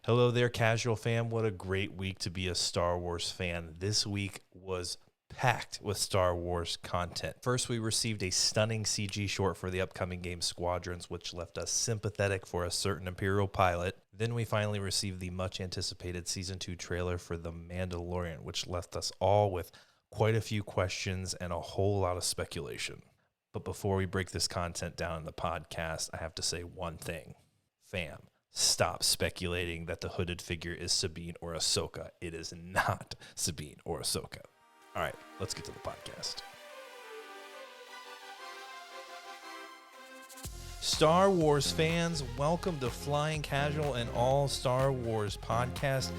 Hello there, casual fam. What a great week to be a Star Wars fan. This week was packed with Star Wars content. First, we received a stunning CG short for the upcoming game Squadrons, which left us sympathetic for a certain Imperial pilot. Then we finally received the much anticipated Season 2 trailer for The Mandalorian, which left us all with quite a few questions and a whole lot of speculation. But before we break this content down in the podcast, I have to say one thing. Fam, stop speculating that the hooded figure is Sabine or Ahsoka. It is not Sabine or Ahsoka. All right, let's get to the podcast. Star Wars fans, welcome to Flying Casual and All Star Wars podcast.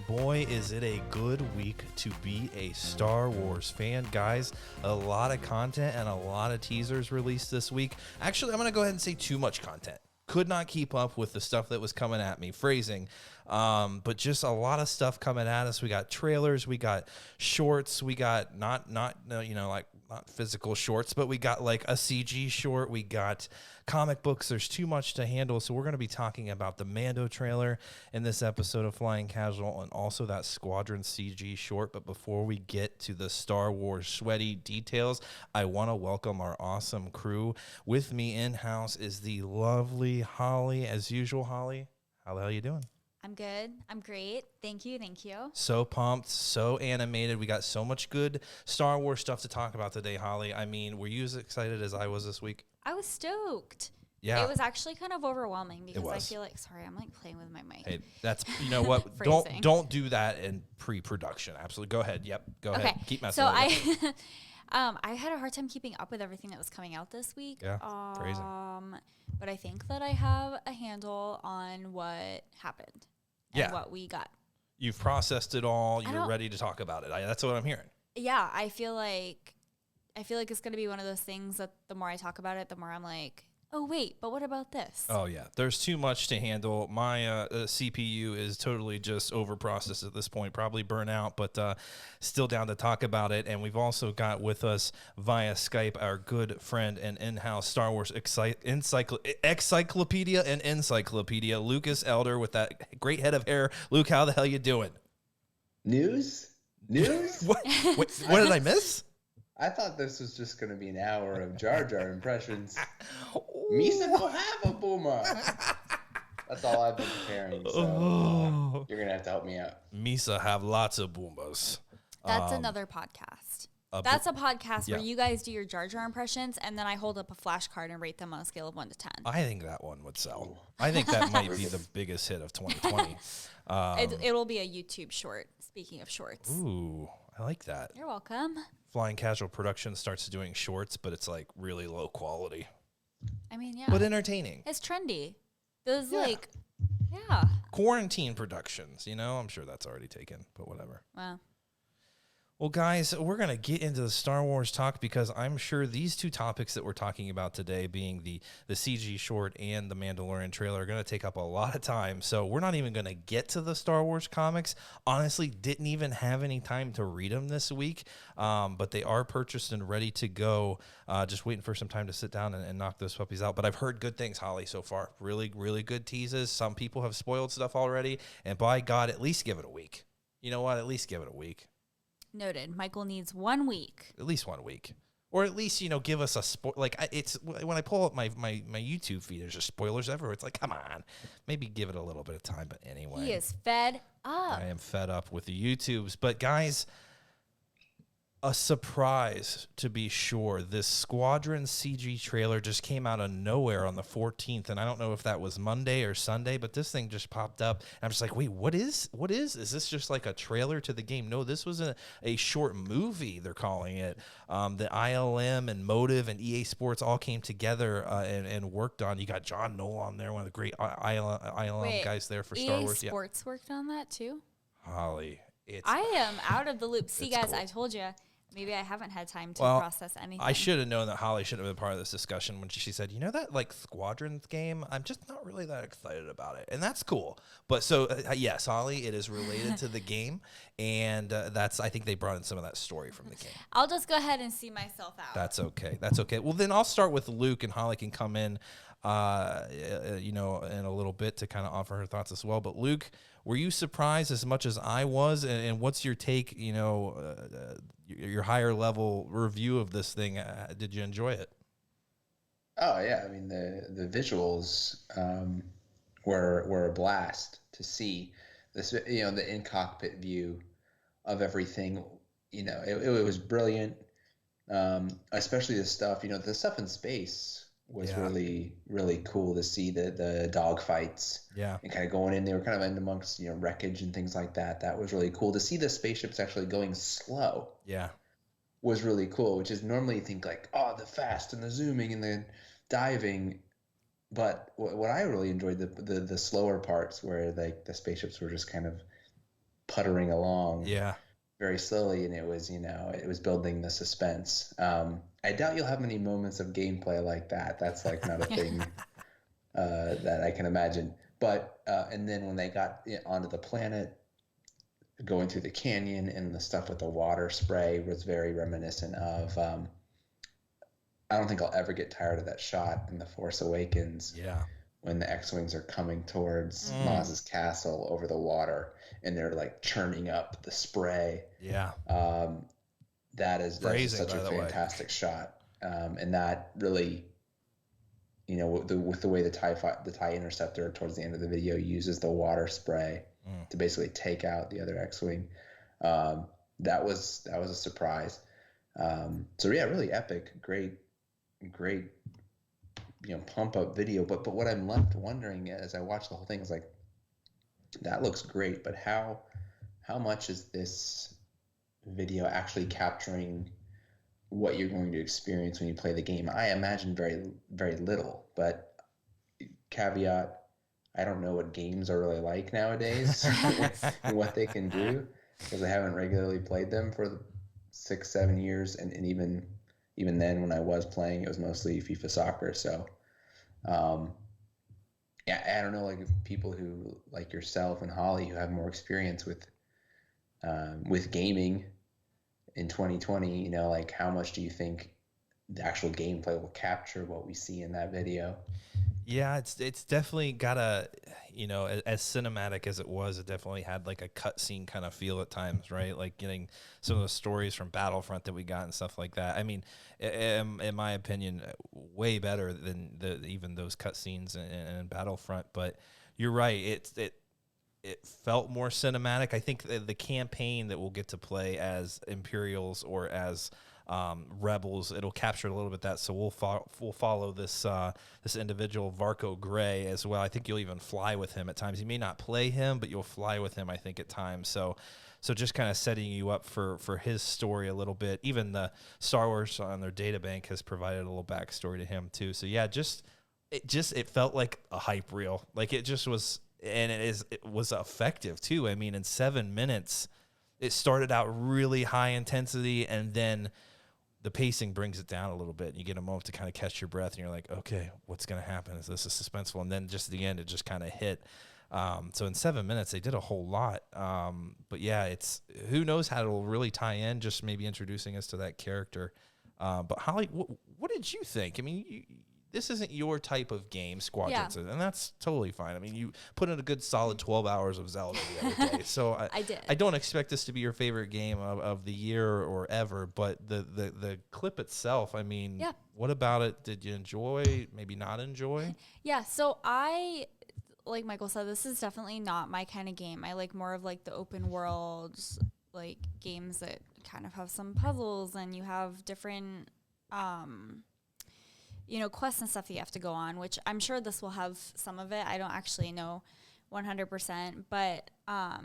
Boy, is it a good week to be a Star Wars fan. Guys, a lot of content and a lot of teasers released this week. Actually, I'm going to go ahead and say too much content. Could not keep up with the stuff that was coming at me, phrasing. But just a lot of stuff coming at us. We got trailers, we got shorts, we got not physical shorts, but we got like a CG short, we got comic books. There's too much to handle. So we're going to be talking about the Mando trailer in this episode of Flying Casual and also that Squadron CG short. But before we get to the Star Wars sweaty details, I want to welcome our awesome crew. With me in-house is the lovely Holly. As usual, Holly, how the hell you doing? I'm good. I'm great. Thank you. Thank you. So pumped, so animated. We got so much good Star Wars stuff to talk about today, Holly. I mean, were you as excited as I was this week? I was stoked. Yeah. It was actually kind of overwhelming because I was. feel like, sorry, I'm like playing with my mic. Hey, that's, you know what? don't do that in pre-production. Absolutely. Go ahead. Yep. Go ahead. Keep messing with it. I had a hard time keeping up with everything that was coming out this week. Yeah. Crazy. But I think that I have a handle on what happened. And what we got. You've processed it all. You're ready to talk about it. That's what I'm hearing. Yeah, I feel like it's going to be one of those things that the more I talk about it, the more I'm like, oh, wait, but what about this? Oh, yeah. There's too much to handle. My CPU is totally just over-processed at this point, probably burnt out, but still down to talk about it. And we've also got with us via Skype our good friend and in-house Star Wars encyclopedia and encyclopedia, Lucas Elder, with that great head of hair. Luke, how the hell you doing? News? What did I miss? I thought this was just going to be an hour of Jar Jar impressions. Misa will have a boomer. That's all I've been preparing. So you're going to have to help me out. Misa have lots of boomers. That's another podcast. That's a podcast where you guys do your Jar Jar impressions, and then I hold up a flashcard and rate them on a scale of 1 to 10. I think that one would sell. I think that might be the biggest hit of 2020. It'll be a YouTube short, speaking of shorts. Ooh, I like that. You're welcome. Flying Casual Production starts doing shorts, but it's like really low quality. I mean, yeah. But entertaining. It's trendy. Those Yeah. Quarantine productions, I'm sure that's already taken, but whatever. Wow. Well, guys, we're going to get into the Star Wars talk because I'm sure these two topics that we're talking about today, being the CG short and the Mandalorian trailer, are going to take up a lot of time. So we're not even going to get to the Star Wars comics. Honestly, didn't even have any time to read them this week, but they are purchased and ready to go. Just waiting for some time to sit down and knock those puppies out. But I've heard good things, Holly, so far. Really, really good teases. Some people have spoiled stuff already. And by God, at least give it a week. You know what? At least give it a week. Noted. Michael needs 1 week. At least 1 week. Or at least, give us a it's when I pull up my YouTube feed, there's just spoilers everywhere. It's like, come on, maybe give it a little bit of time. But anyway, he is fed up. I am fed up with the YouTubes. But guys, a surprise to be sure. This Squadron CG trailer just came out of nowhere on the 14th, and I don't know if that was Monday or Sunday, but this thing just popped up, and I'm just like, wait, what is? Is this just like a trailer to the game? No, this was a short movie, they're calling it. The ILM and Motive and EA Sports all came together and worked on. You got John Knoll on there, one of the great ILM guys there for Star Wars. EA Sports worked on that too? Holly, I am out of the loop. See, guys, cool. I told you. Maybe I haven't had time to process anything. I should have known that Holly should have been part of this discussion when she said, that like Squadrons game, I'm just not really that excited about it. And that's cool. But so, yes, Holly, it is related to the game. And I think they brought in some of that story from the game. I'll just go ahead and see myself out. That's okay. Well, then I'll start with Luke and Holly can come in. in a little bit to kind of offer her thoughts as well. But Luke, were you surprised as much as I was? And what's your take, your higher level review of this thing? Did you enjoy it? Oh yeah, I mean the visuals were a blast to see. This, the in cockpit view of everything. It was brilliant. Especially the stuff, the stuff in space was really, really cool to see the dog fights. Yeah. And kind of going in, they were kind of in amongst, wreckage and things like that. That was really cool to see the spaceships actually going slow. Yeah. Was really cool, which is normally you think like, oh, the fast and the zooming and the diving. But what I really enjoyed, the slower parts where like the spaceships were just kind of puttering along. Yeah. Very slowly, and it was building the suspense. I doubt you'll have many moments of gameplay like that. That's like not a thing that I can imagine. But and then when they got onto the planet, going through the canyon and the stuff with the water spray was very reminiscent of. I don't think I'll ever get tired of that shot in The Force Awakens. Yeah. When the X-Wings are coming towards Maz's castle over the water, and they're like churning up the spray. Yeah. That is such a fantastic shot. And that really, with the way the TIE Interceptor towards the end of the video uses the water spray to basically take out the other X-Wing. That was a surprise. So yeah, really epic, great, pump up video. But what I'm left wondering as I watch the whole thing is like, that looks great, but how much is this video actually capturing what you're going to experience when you play the game? I imagine very, very little, but caveat, I don't know what games are really like nowadays and what they can do, because I haven't regularly played them for 6-7 years, and even then when I was playing, it was mostly FIFA soccer. So I don't know, like if people who like yourself and Holly who have more experience with gaming in 2020, like how much do you think the actual gameplay will capture what we see in that video? Yeah, it's definitely got a, as cinematic as it was, it definitely had like a cutscene kind of feel at times, right? Like getting some of the stories from Battlefront that we got and stuff like that. I mean, in my opinion, way better than even those cutscenes in Battlefront. But you're right, it felt more cinematic. I think the campaign that we'll get to play as Imperials or as Rebels, it'll capture a little bit that. So we'll follow this this individual Varco Gray as well. I think you'll even fly with him at times. You may not play him, but you'll fly with him, I think, at times. So just kind of setting you up for his story a little bit. Even the Star Wars on their data bank has provided a little backstory to him too. So yeah, it felt like a hype reel. Like it just was, and it was effective too. I mean, in 7 minutes, it started out really high intensity, and then the pacing brings it down a little bit, and you get a moment to kind of catch your breath, and you're like, okay, what's going to happen? Is this suspenseful? And then just at the end, it just kind of hit. So in 7 minutes, they did a whole lot. But yeah, who knows how it'll really tie in, just maybe introducing us to that character. But Holly, what did you think? I mean, this isn't your type of game, Squadrons, and that's totally fine. I mean, you put in a good solid 12 hours of Zelda the other day. So I did. I don't expect this to be your favorite game of the year or ever, but the clip itself, I mean, what about it did you enjoy, maybe not enjoy? Yeah, so like Michael said, this is definitely not my kind of game. I like more of like the open world, like games that kind of have some puzzles and you have different quests and stuff that you have to go on, which I'm sure this will have some of it. I don't actually know 100%, but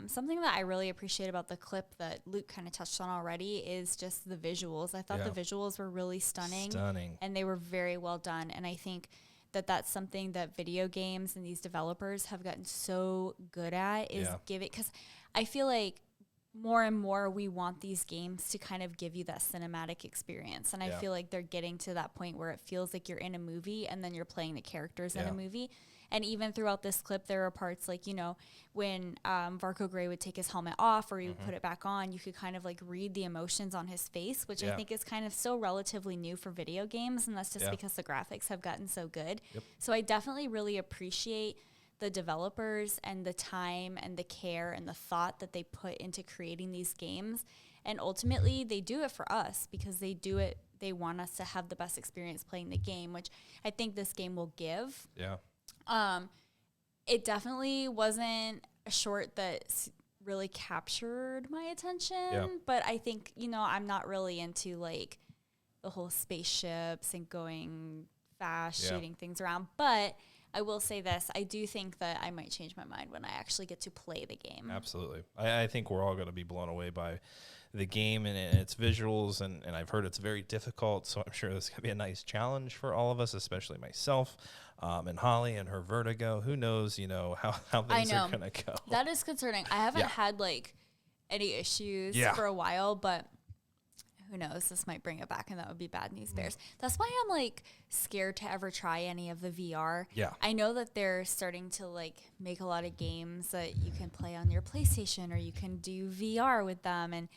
something that I really appreciate about the clip that Luke kind of touched on already is just the visuals. I thought the visuals were really stunning, and they were very well done. And I think that that's something that video games and these developers have gotten so good at is give it, because I feel like more and more we want these games to kind of give you that cinematic experience. And I feel like they're getting to that point where it feels like you're in a movie and then you're playing the characters in a movie. And even throughout this clip, there are parts like, you know, when Varco Gray would take his helmet off or he would put it back on, you could kind of like read the emotions on his face, which I think is kind of still relatively new for video games. And that's just because the graphics have gotten so good. Yep. So I definitely really appreciate the developers and the time and the care and the thought that they put into creating these games. And ultimately, they do it for us because they do it. They want us to have the best experience playing the game, which I think this game will give. Yeah. It definitely wasn't a short that really captured my attention, but I think, you know, I'm not really into like the whole spaceships and going fast, shooting things around. But I will say this, I do think that I might change my mind when I actually get to play the game. Absolutely. I think we're all going to be blown away by the game and its visuals, and I've heard it's very difficult, so I'm sure this is going to be a nice challenge for all of us, especially myself and Holly and her vertigo. Who knows, you know, how things are going to go. That is concerning. I haven't had, like, any issues for a while, but who knows? This might bring it back, and that would be bad news bears. That's why I'm, like, scared to ever try any of the VR. Yeah. I know that they're starting to, like, make a lot of games that you can play on your PlayStation or you can do VR with them, and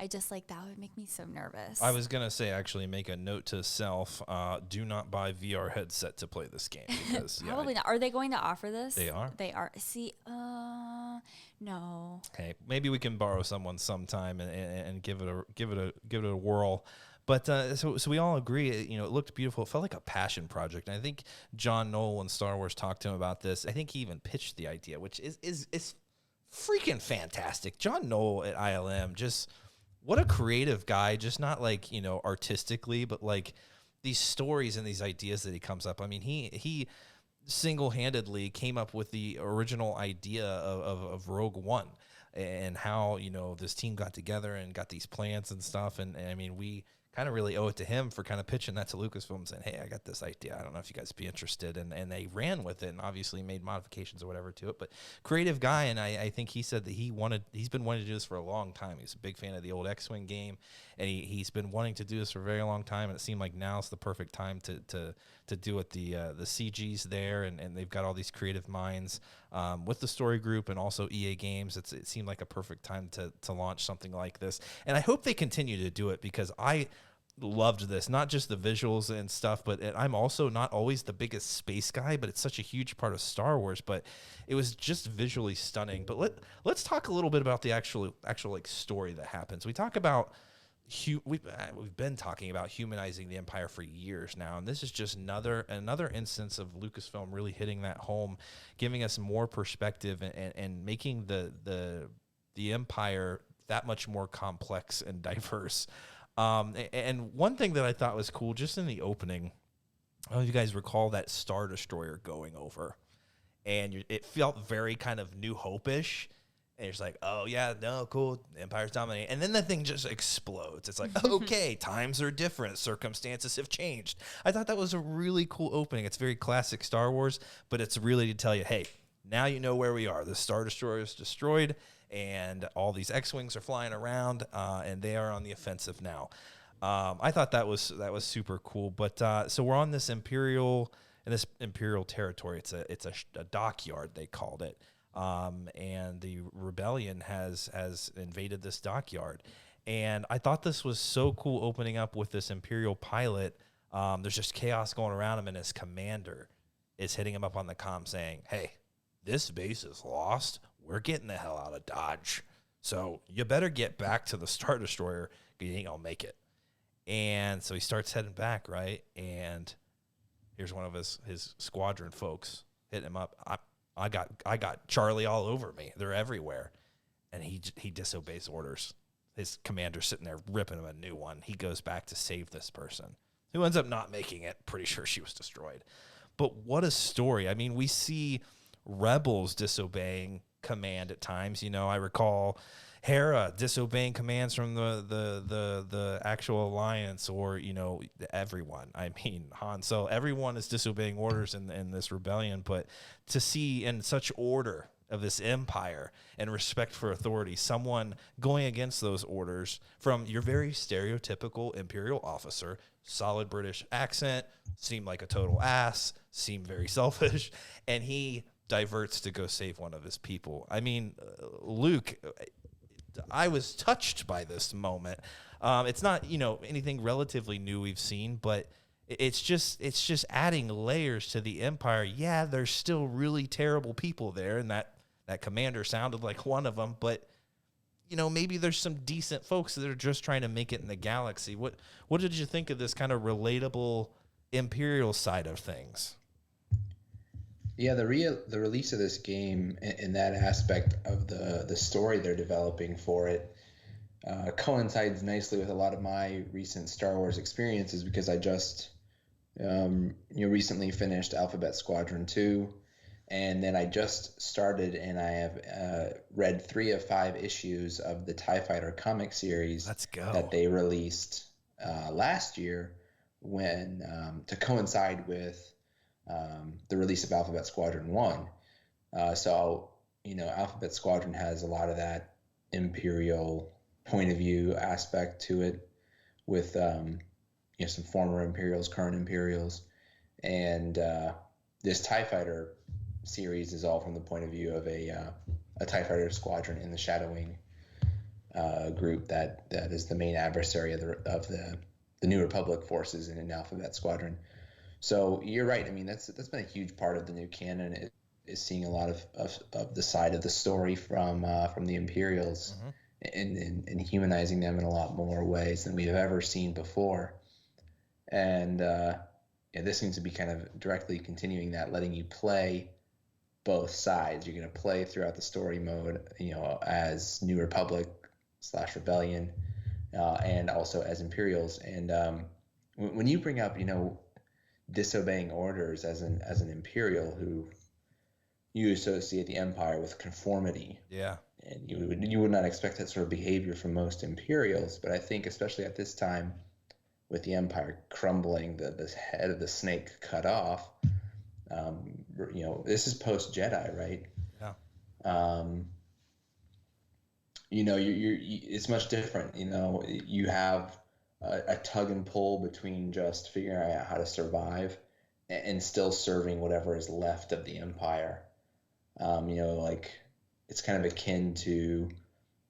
I just, like, that would make me so nervous. I was going to say, actually, make a note to self, do not buy VR headset to play this game. Because, Probably not. Are they going to offer this? They are. They are. See, no. Hey, maybe we can borrow someone sometime and give it a whirl. But so we all agree, you know, it looked beautiful. It felt like a passion project. And I think John Knoll, when Star Wars talked to him about this, I think he even pitched the idea, which is freaking fantastic. John Knoll at ILM, just what a creative guy, just not like, you know, artistically, but like these stories and these ideas that he comes up. I mean, he single-handedly came up with the original idea of Rogue One and how, you know, this team got together and got these plans and stuff. And I mean, we kind of really owe it to him for kind of pitching that to Lucasfilm, saying, hey, I got this idea. I don't know if you guys be interested. And they ran with it and obviously made modifications or whatever to it. But creative guy, and I think he said that he's been wanting to do this for a long time. He's a big fan of the old X-Wing game, and he's been wanting to do this for a very long time, and it seemed like now's the perfect time to do it. The CG's there, and they've got all these creative minds with the story group and also EA Games. It seemed like a perfect time to launch something like this. And I hope they continue to do it because I loved this, not just the visuals and stuff, but I'm also not always the biggest space guy, but it's such a huge part of Star Wars, but it was just visually stunning. But let's talk a little bit about the actual like story that happens. We talk about we've been talking about humanizing the Empire for years now, and this is just another instance of Lucasfilm really hitting that home, giving us more perspective and making the Empire that much more complex and diverse. And one thing that I thought was cool, just in the opening, I don't know if you guys recall that Star Destroyer going over, and it felt very kind of New Hope-ish. And you're just like, oh, yeah, no, cool, the Empire's dominating. And then the thing just explodes. It's like, okay, times are different. Circumstances have changed. I thought that was a really cool opening. It's very classic Star Wars, but it's really to tell you, hey, now you know where we are. The Star Destroyer is destroyed, and all these X-Wings are flying around, and they are on the offensive now. I thought that was super cool. But so we're on this Imperial territory. It's a dockyard, they called it. And the rebellion has invaded this dockyard. And I thought this was so cool, opening up with this Imperial pilot. There's just chaos going around him, and his commander is hitting him up on the comm saying, hey, this base is lost. We're getting the hell out of Dodge. So you better get back to the Star Destroyer, because you ain't gonna make it. And so he starts heading back, right? And here's one of his squadron folks hitting him up. I got Charlie all over me. They're everywhere. And he disobeys orders. His commander's sitting there ripping him a new one. He goes back to save this person, who ends up not making it. Pretty sure she was destroyed. But what a story. I mean, we see rebels disobeying command at times. You know, I recall Hera disobeying commands from the actual alliance, or, you know, everyone. I mean, Han Solo, everyone is disobeying orders in this rebellion. But to see in such order of this empire and respect for authority, someone going against those orders from your very stereotypical Imperial officer, solid British accent, seemed like a total ass, seemed very selfish, and he diverts to go save one of his people. I mean, Luke, I was touched by this moment. It's not, anything relatively new we've seen, but it's just adding layers to the Empire. Yeah, there's still really terrible people there, and that commander sounded like one of them, but maybe there's some decent folks that are just trying to make it in the galaxy. What did you think of this kind of relatable Imperial side of things? Yeah, the release of this game in that aspect of the story they're developing for it coincides nicely with a lot of my recent Star Wars experiences, because I just recently finished Alphabet Squadron 2, and then I just started and I have read 3 of 5 issues of the TIE Fighter comic series. Let's go. That they released last year when to coincide with the release of Alphabet Squadron 1. So Alphabet Squadron has a lot of that Imperial point of view aspect to it, with some former Imperials, current Imperials, and this TIE Fighter series is all from the point of view of a TIE Fighter squadron in the Shadowing group that is the main adversary of the New Republic forces in an Alphabet Squadron. So you're right. I mean, that's been a huge part of the new canon, is seeing a lot of the side of the story from the Imperials, mm-hmm. and humanizing them in a lot more ways than we've ever seen before. And this seems to be kind of directly continuing that, letting you play both sides. You're going to play throughout the story mode, as New Republic / Rebellion, and also as Imperials. And when you bring up, disobeying orders as an Imperial, who you associate the Empire with conformity. Yeah. And you would not expect that sort of behavior from most Imperials, but I think especially at this time, with the Empire crumbling, the head of the snake cut off, this is post Jedi, right? Yeah. It's much different. You have a tug and pull between just figuring out how to survive and still serving whatever is left of the Empire. It's kind of akin to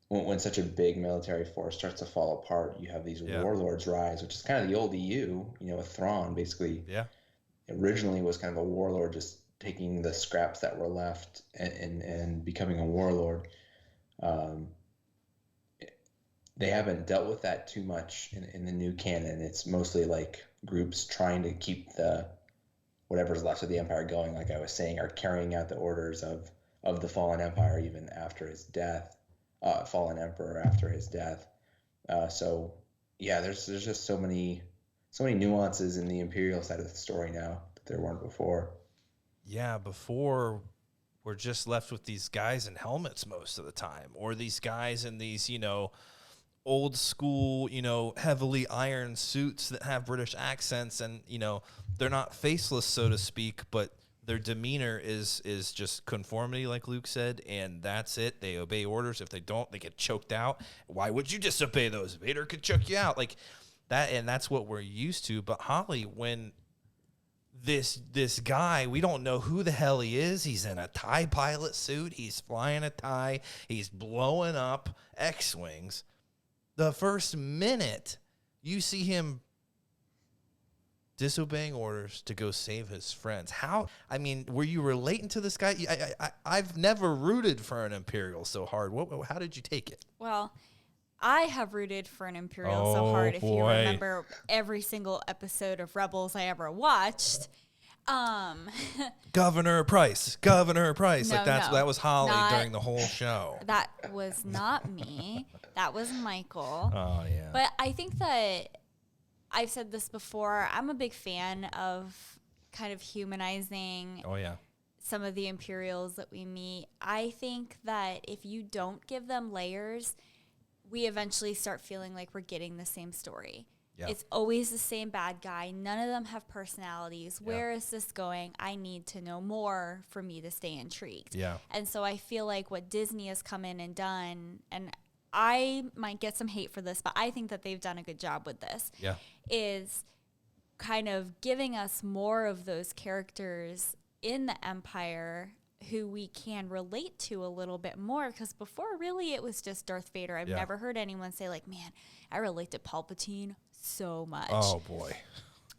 when such a big military force starts to fall apart, you have these warlords rise, which is kind of the old EU, with Thrawn basically. Yeah. Originally was kind of a warlord, just taking the scraps that were left and becoming a warlord. They haven't dealt with that too much in the new canon. It's mostly like groups trying to keep whatever's left of the Empire going, like I was saying, are carrying out the orders of the fallen Empire even after his death, fallen Emperor after his death. There's just so many nuances in the Imperial side of the story now that there weren't before. Yeah, before we're just left with these guys in helmets most of the time, or these guys in these, old school, heavily iron suits that have British accents, and, they're not faceless, so to speak, but their demeanor is just conformity, like Luke said, and that's it. They obey orders. If they don't, they get choked out. Why would you disobey those? Vader could choke you out. Like that, and that's what we're used to. But Holly, when this guy, we don't know who the hell he is. He's in a TIE pilot suit. He's flying a TIE. He's blowing up X-Wings. The first minute you see him disobeying orders to go save his friends. Were you relating to this guy? I've never rooted for an Imperial so hard. How did you take it? Well, I have rooted for an Imperial so hard. If you remember every single episode of Rebels I ever watched. Governor Price. No, that was Holly during the whole show. That was not me. That was Michael. Oh, yeah. But I think that I've said this before. I'm a big fan of kind of humanizing some of the Imperials that we meet. I think that if you don't give them layers, we eventually start feeling like we're getting the same story. Yeah. It's always the same bad guy. None of them have personalities. Yeah. Where is this going? I need to know more for me to stay intrigued. Yeah. And so I feel like what Disney has come in and done, and I might get some hate for this, but I think that they've done a good job with this, Yeah. is kind of giving us more of those characters in the Empire who we can relate to a little bit more, because before really it was just Darth Vader. I've never heard anyone say like, man, I relate to Palpatine so much. Oh boy.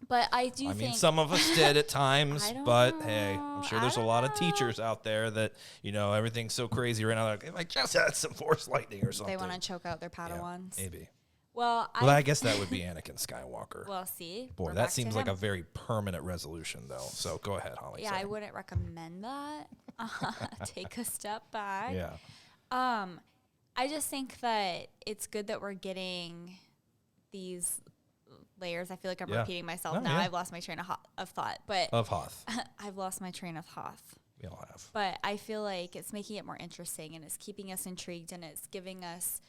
But I mean, think some of us did at times, but know. hey, I'm sure there's a lot of teachers out there that, everything's so crazy right now. Like, if I just had some Force lightning or something. They want to choke out their Padawans. Yeah, maybe. Well, I guess that would be Anakin Skywalker. Well, see. Boy, that seems like a very permanent resolution, though. So go ahead, Holly. Yeah, sorry. I wouldn't recommend that. Take a step back. Yeah. I just think that it's good that we're getting these layers. I feel like I'm repeating myself now. Yeah. I've lost my train of thought, but Of Hoth. I've lost my train of thought. We all have. But I feel like it's making it more interesting, and it's keeping us intrigued, and it's giving us,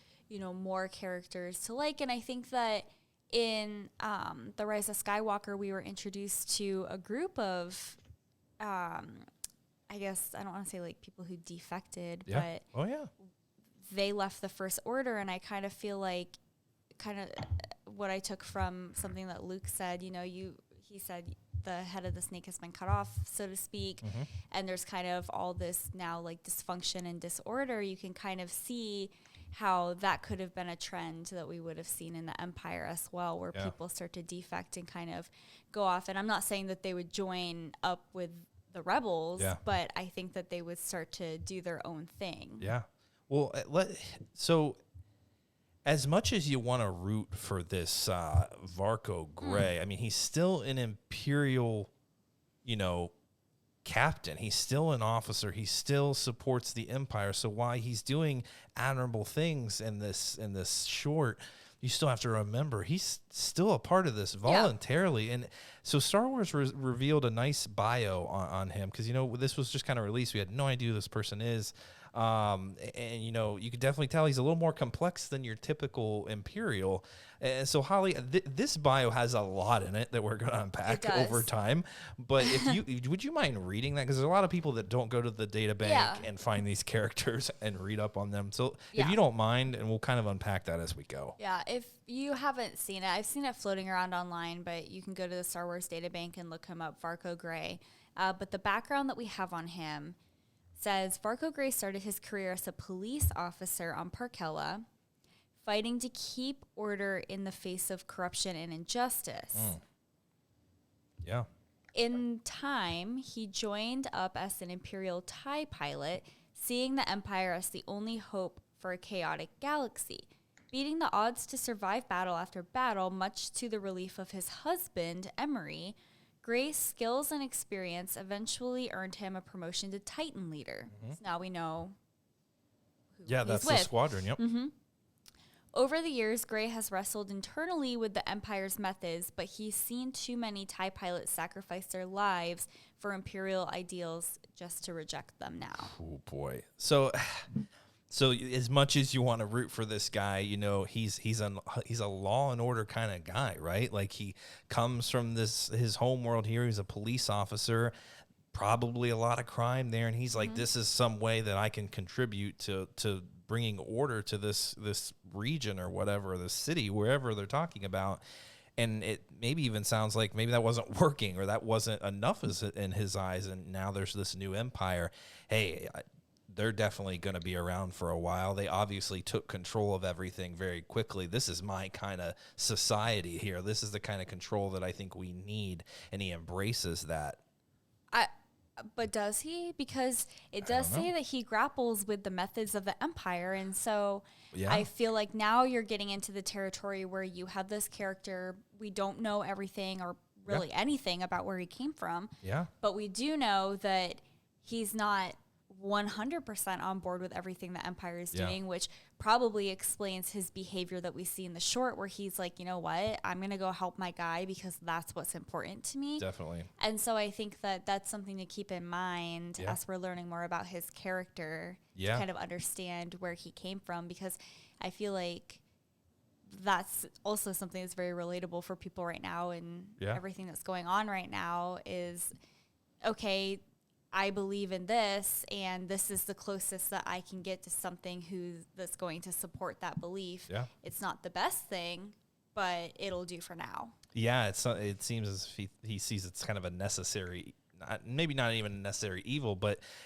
more characters to like. And I think that in The Rise of Skywalker, we were introduced to a group of, I guess, I don't want to say like people who defected, but they left the First Order. And I kind of feel like what I took from something that Luke said, he said the head of the snake has been cut off, so to speak. Mm-hmm. And there's kind of all this now like dysfunction and disorder. You can kind of see how that could have been a trend that we would have seen in the Empire as well, where people start to defect and kind of go off. And I'm not saying that they would join up with the rebels, but I think that they would start to do their own thing. Yeah. Well, so as much as you want to root for this Varco Gray, I mean, he's still an Imperial, captain. He's still an officer. He still supports the Empire. So while he's doing admirable things in this short, you still have to remember he's still a part of this voluntarily. And so Star Wars revealed a nice bio on him, because this was just kind of released. We had no idea who this person is. And you could definitely tell he's a little more complex than your typical Imperial. And so, Holly, this bio has a lot in it that we're going to unpack over time. But would you mind reading that? Because there's a lot of people that don't go to the data bank and find these characters and read up on them. So if you don't mind, and we'll kind of unpack that as we go. Yeah, if you haven't seen it, I've seen it floating around online, but you can go to the Star Wars data bank and look him up, Varco Gray. But the background that we have on him says Varco Gray started his career as a police officer on Parkella, fighting to keep order in the face of corruption and injustice. Yeah. In time, he joined up as an Imperial TIE pilot, seeing the Empire as the only hope for a chaotic galaxy. Beating the odds to survive battle after battle, much to the relief of his husband, Emery, Gray's skills and experience eventually earned him a promotion to Titan leader. So now we know who he's That's with. the squadron, yep. Mm-hmm. Over the years, Gray has wrestled internally with the Empire's methods, but he's seen too many TIE pilots sacrifice their lives for Imperial ideals just to reject them now. Oh, boy. So as much as you want to root for this guy, he's a law and order kind of guy, right? Like, he comes from his home world here. He's a police officer, probably a lot of crime there, and he's like, this is some way that I can contribute to bringing order to this region or whatever, the city, wherever they're talking about. And it maybe even sounds like maybe that wasn't working, or that wasn't enough in his eyes, and now there's this new empire. Hey, they're definitely going to be around for a while. They obviously took control of everything very quickly. This is my kind of society here. This is the kind of control that I think we need, and he embraces that. But does he? Because it does say that he grapples with the methods of the Empire, and so I feel like now you're getting into the territory where you have this character. We don't know everything or really anything about where he came from. Yeah. But we do know that he's not 100% on board with everything the Empire is doing, which probably explains his behavior that we see in the short, where he's like, you know what, I'm going to go help my guy because that's what's important to me. Definitely. And so I think that that's something to keep in mind as we're learning more about his character to kind of understand where he came from, because I feel like that's also something that's very relatable for people right now, and everything that's going on right now is, okay, I believe in this, and this is the closest that I can get to something that's going to support that belief. Yeah. It's not the best thing, but it'll do for now. Yeah, it seems as if he sees it's kind of a necessary, maybe not even a necessary evil,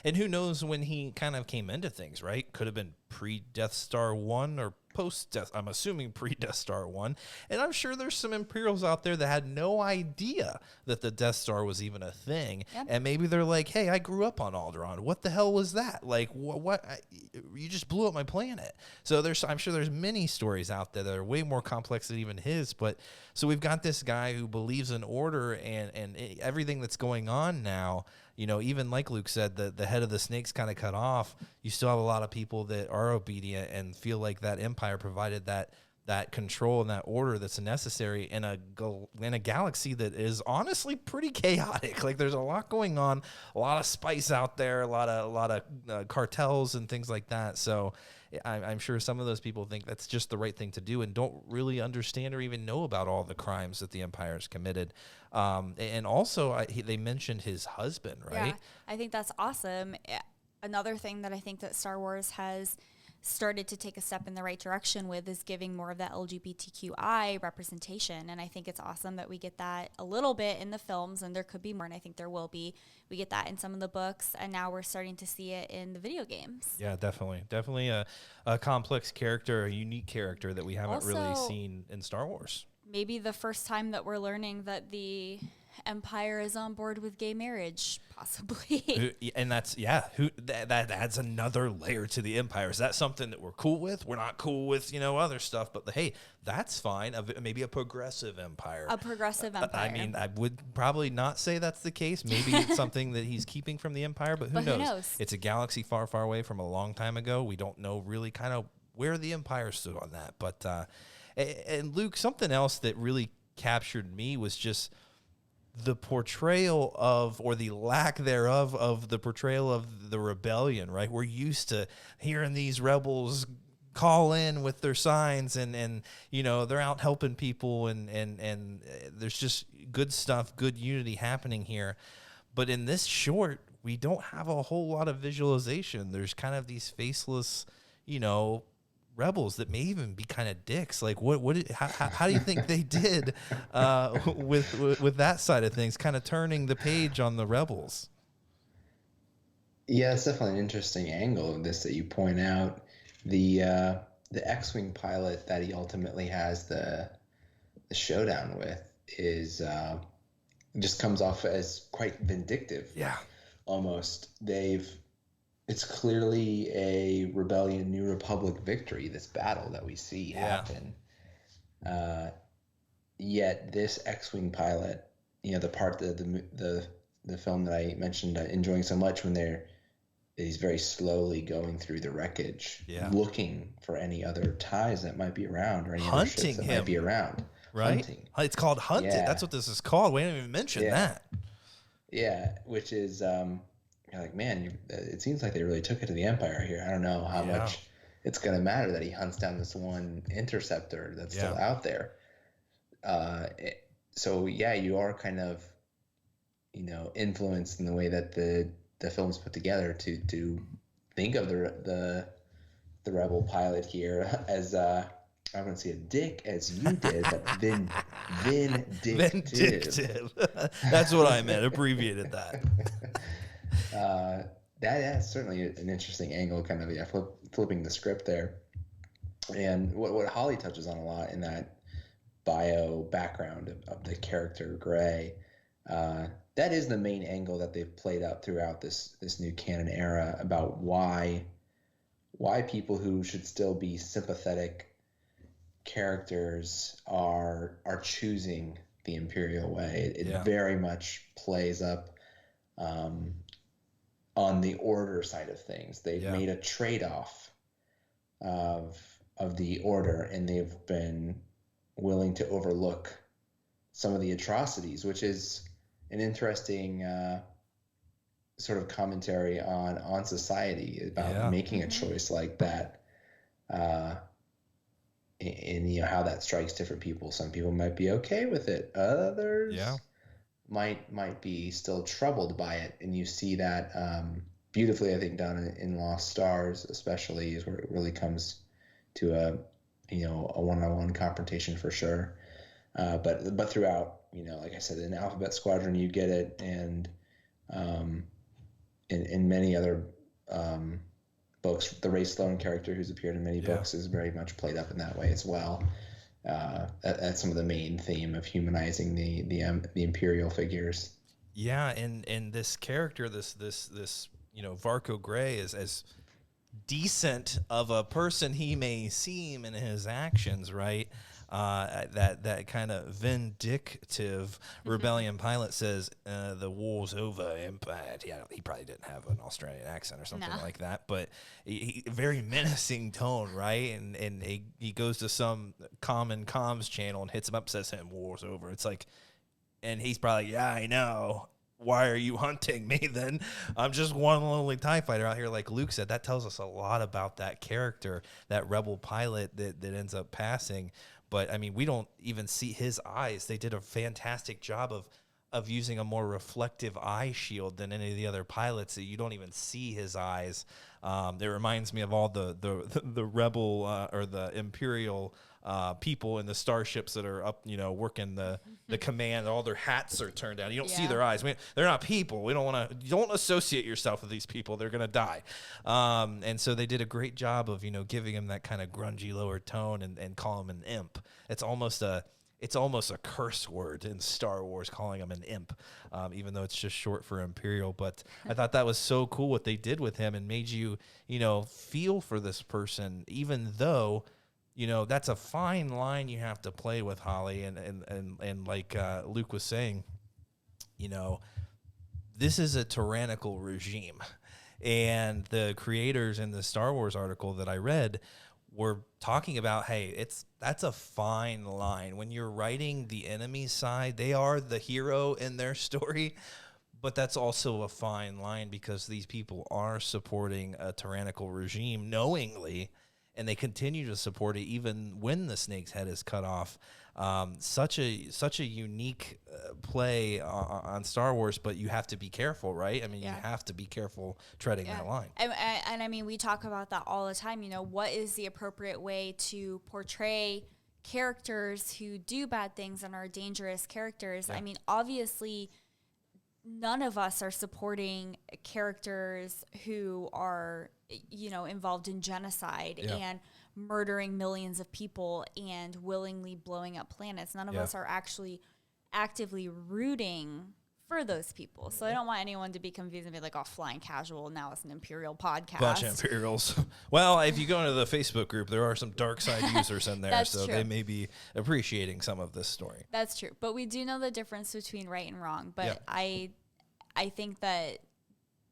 and who knows when he kind of came into things, right? Could have been pre-Death Star 1 or post-Death, I'm assuming pre-Death Star 1. And I'm sure there's some Imperials out there that had no idea that the Death Star was even a thing. Yep. And maybe they're like, hey, I grew up on Alderaan. What the hell was that? Like, what you just blew up my planet. So I'm sure there's many stories out there that are way more complex than even his. But so we've got this guy who believes in order and everything that's going on now. You know, even like Luke said, the head of the snake's kind of cut off. You still have a lot of people that are obedient and feel like that empire provided that control and that order that's necessary in a galaxy that is honestly pretty chaotic. Like there's a lot going on, a lot of spice out there, a lot of cartels and things like that. So I'm sure some of those people think that's just the right thing to do and don't really understand or even know about all the crimes that the Empire's committed. And also, they mentioned his husband, right? Yeah, I think that's awesome. Another thing that I think that Star Wars has started to take a step in the right direction with is giving more of that LGBTQI representation. And I think it's awesome that we get that a little bit in the films, and there could be more, and I think there will be. We get that in some of the books, and now we're starting to see it in the video games. Yeah, definitely. Definitely a complex character, a unique character that we haven't really seen in Star Wars. Maybe the first time that we're learning that the Empire is on board with gay marriage, possibly. And that adds another layer to the Empire. Is that something that we're cool with? We're not cool with, other stuff, but hey, that's fine. Maybe a progressive empire. A progressive empire. I mean, I would probably not say that's the case. Maybe it's something that he's keeping from the Empire, but who knows? It's a galaxy far, far away from a long time ago. We don't know really kind of where the Empire stood on that. But, and Luke, something else that really captured me was just the portrayal of, or the lack thereof, of the portrayal of the rebellion, right? We're used to hearing these rebels call in with their signs and they're out helping people and there's just good stuff, good unity happening here. But in this short, we don't have a whole lot of visualization. There's kind of these faceless, rebels that may even be kind of dicks. Like how do you think they did with that side of things, kind of turning the page on the rebels? Yeah, it's definitely an interesting angle of this that you point out. The X-Wing pilot that he ultimately has the showdown with is just comes off as quite vindictive. Yeah. Almost. It's clearly a Rebellion New Republic victory, this battle that we see happen. Yet this X-Wing pilot, the part that the film that I mentioned enjoying so much, when he's very slowly going through the wreckage, looking for any other ties that might be around, or any other ships that might be around. Right? Hunting. It's called hunting. Yeah. That's what this is called. We didn't even mention that. Yeah, which is... you're like, man, it seems like they really took it to the Empire here. I don't know how much it's going to matter that he hunts down this one interceptor that's still out there. So you are kind of, influenced in the way that the film's put together to think of the rebel pilot here as I wouldn't say a dick as you did, but vindictive. That's what I meant. Abbreviated that. That's certainly an interesting angle, kind of flipping the script there. And what Holly touches on a lot in that bio background of the character Gray, that is the main angle that they've played out throughout this new canon era, about why people who should still be sympathetic characters are choosing the Imperial way. It very much plays up on the order side of things. They've made a trade-off of the order, and they've been willing to overlook some of the atrocities, which is an interesting sort of commentary on society about making a choice like that. and how that strikes different people. Some people might be okay with it. Others Yeah. might be still troubled by it. And you see that beautifully, I think, done in Lost Stars, especially, is where it really comes to a one-on-one confrontation for sure. But throughout, like I said, in Alphabet Squadron, you get it, and in many other books, the Ray Sloan character, who's appeared in many books, is very much played up in that way as well. That's some of the main theme of humanizing the Imperial figures. Yeah, and this character, this Varco Gray, is as decent of a person he may seem in his actions, right? That kind of vindictive rebellion pilot says, the war's over, Empire. Yeah, he probably didn't have an Australian accent or something like that, but he very menacing tone, right? And he goes to some common comms channel and hits him up, says, war's over. It's like, and he's probably, yeah, I know. Why are you hunting me then? I'm just one lonely TIE fighter out here, like Luke said. That tells us a lot about that character, that rebel pilot that ends up passing. But, I mean, we don't even see his eyes. They did a fantastic job of using a more reflective eye shield than any of the other pilots. That you don't even see his eyes. It reminds me of all the rebel or the Imperial people in the starships that are up, working the command. All their hats are turned down. You don't see their eyes. They're not people. We don't associate yourself with these people. They're gonna die. And so they did a great job of giving him that kind of grungy lower tone and call him an imp. It's almost a curse word in Star Wars, calling him an imp, even though it's just short for Imperial. But I thought that was so cool what they did with him and made you feel for this person, even though. That's a fine line you have to play with, Holly, and like Luke was saying, this is a tyrannical regime, and the creators in the Star Wars article that I read were talking about, hey, that's a fine line when you're writing the enemy's side. They are the hero in their story. But that's also a fine line because these people are supporting a tyrannical regime knowingly, and they continue to support it even when the snake's head is cut off. Such a unique play on Star Wars, but you have to be careful, right? I mean, you have to be careful treading that line. And I mean, we talk about that all the time. What is the appropriate way to portray characters who do bad things and are dangerous characters? I mean, obviously, none of us are supporting characters who are, involved in genocide and murdering millions of people and willingly blowing up planets. None of us are actually actively rooting for those people. So I don't want anyone to be confused and be like, oh, flying casual, now it's an Imperial podcast. Bunch of Imperials. Well, if you go into the Facebook group, there are some dark side users in there, so they may be appreciating some of this story. That's true. But we do know the difference between right and wrong. But I think that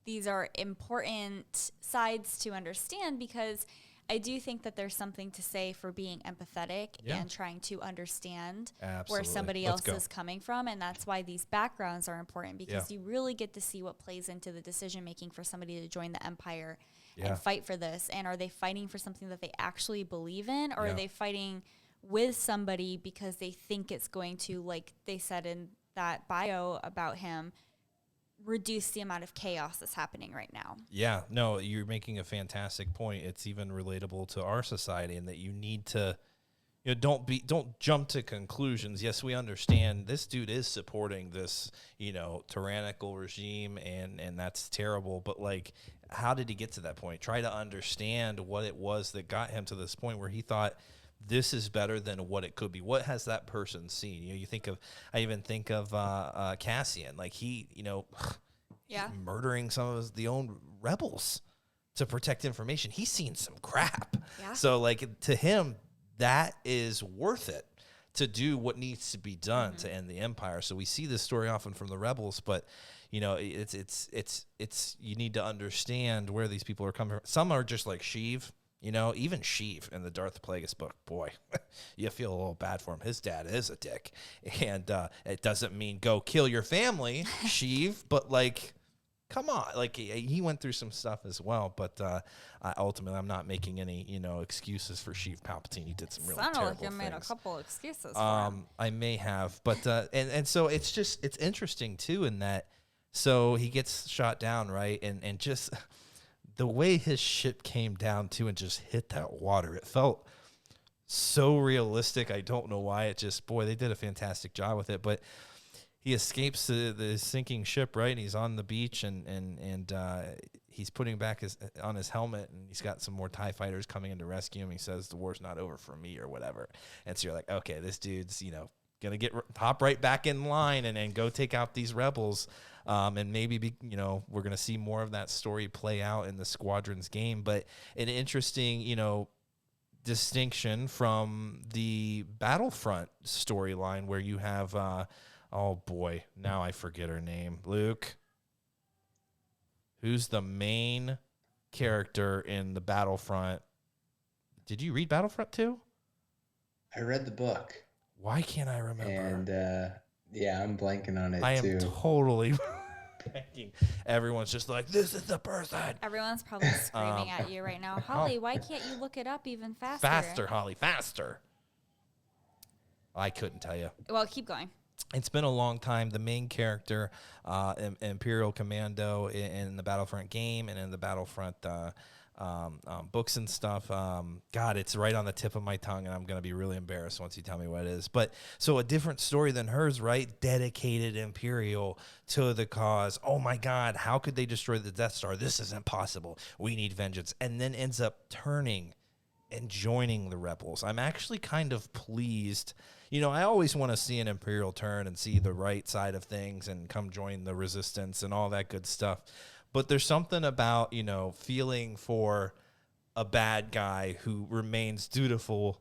these are important sides to understand, because I do think that there's something to say for being empathetic and trying to understand where somebody else is coming from. And that's why these backgrounds are important, because you really get to see what plays into the decision making for somebody to join the Empire and fight for this. And are they fighting for something that they actually believe in, or are they fighting with somebody because they think it's going to, like they said in that bio about him, reduce the amount of chaos that's happening right now? Yeah, no, you're making a fantastic point. It's even relatable to our society, in that you need to, don't jump to conclusions. Yes, we understand this dude is supporting this, tyrannical regime, and that's terrible. But like, how did he get to that point? Try to understand what it was that got him to this point where he thought this is better than what it could be. What has that person seen? I even think of Cassian, like he, murdering some of the own rebels to protect information. He's seen some crap. Yeah. So like, to him, that is worth it to do what needs to be done to end the Empire. So we see this story often from the rebels, but it's you need to understand where these people are coming from. Some are just like Sheev. Even Sheev in the Darth Plagueis book, boy, you feel a little bad for him. His dad is a dick. And it doesn't mean go kill your family, Sheev, but like, come on. Like, he went through some stuff as well, but ultimately, I'm not making any, excuses for Sheev Palpatine. He did some really terrible Sounded like you things. made a couple excuses for him. I may have, but and so it's interesting too in that. So he gets shot down, right, and just the way his ship came down too and just hit that water, it felt so realistic. I don't know why. It just, boy, they did a fantastic job with it. But he escapes the sinking ship, right? And he's on the beach, and he's putting back on his helmet, and he's got some more TIE fighters coming in to rescue him. He says, the war's not over for me or whatever. And so you're like, okay, this dude's, going to hop right back in line and go take out these rebels. And maybe, we're going to see more of that story play out in the Squadrons game. But an interesting, distinction from the Battlefront storyline where you have, oh boy, now I forget her name. Luke, who's the main character in the Battlefront? Did you read Battlefront 2? I read the book. Why can't I remember? And yeah, I'm blanking on it too. I am totally blanking. Everyone's just like, this is the person. Everyone's probably screaming at you right now. Holly, why can't you look it up even faster? Faster, Holly, faster. I couldn't tell you. Well, keep going. It's been a long time. The main character, Imperial Commando in the Battlefront game and in the Battlefront books and stuff. God, it's right on the tip of my tongue, and I'm going to be really embarrassed once you tell me what it is. But so a different story than hers, right? Dedicated Imperial to the cause. Oh my God, how could they destroy the Death Star? This is impossible. We need vengeance. And then ends up turning and joining the rebels. I'm actually kind of pleased. I always want to see an Imperial turn and see the right side of things and come join the Resistance and all that good stuff. But there's something about, feeling for a bad guy who remains dutiful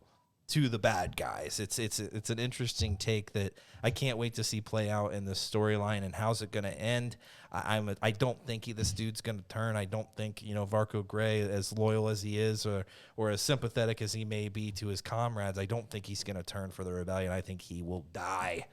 to the bad guys. It's an interesting take that I can't wait to see play out in this storyline. And how's it going to end? I don't think this dude's going to turn. I don't think, Varco Gray, as loyal as he is or as sympathetic as he may be to his comrades, I don't think he's going to turn for the rebellion. I think he will die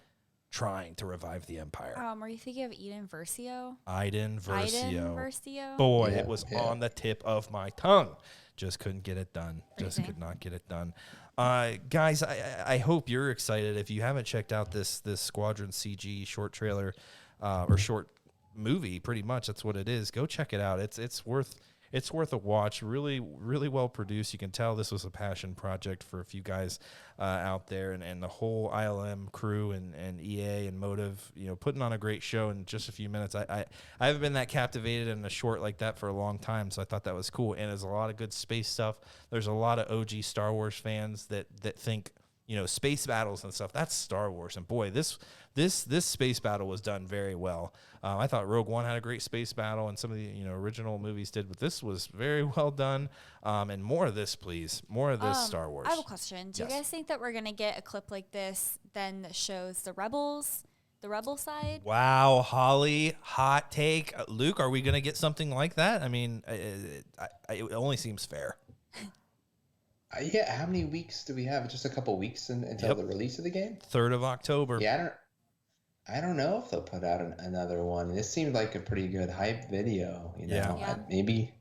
trying to revive the Empire. Are you thinking of Iden Versio? Iden Versio. Versio? Boy, it was on the tip of my tongue. Just couldn't get it done. Just could not get it done. Guys, I hope you're excited. If you haven't checked out this Squadron CG short trailer or short movie, pretty much that's what it is. Go check it out. It's worth a watch. Really, really well produced. You can tell this was a passion project for a few guys out there, and the whole ILM crew and EA and Motive, putting on a great show in just a few minutes. I haven't been that captivated in a short like that for a long time, so I thought that was cool. And there's a lot of good space stuff. There's a lot of OG Star Wars fans that think, space battles and stuff, that's Star Wars. And boy, this space battle was done very well. I thought Rogue One had a great space battle, and some of the original movies did, but this was very well done. And more of this, please. More of this Star Wars. I have a question. Do you guys think that we're going to get a clip like this then that shows the rebel side? Wow, Holly, hot take. Luke, are we going to get something like that? I mean, it only seems fair. Yeah, how many weeks do we have? Just a couple weeks until the release of the game? 3rd of October. Yeah, I don't know if they'll put out another one. This seemed like a pretty good hype video. Yeah. Maybe,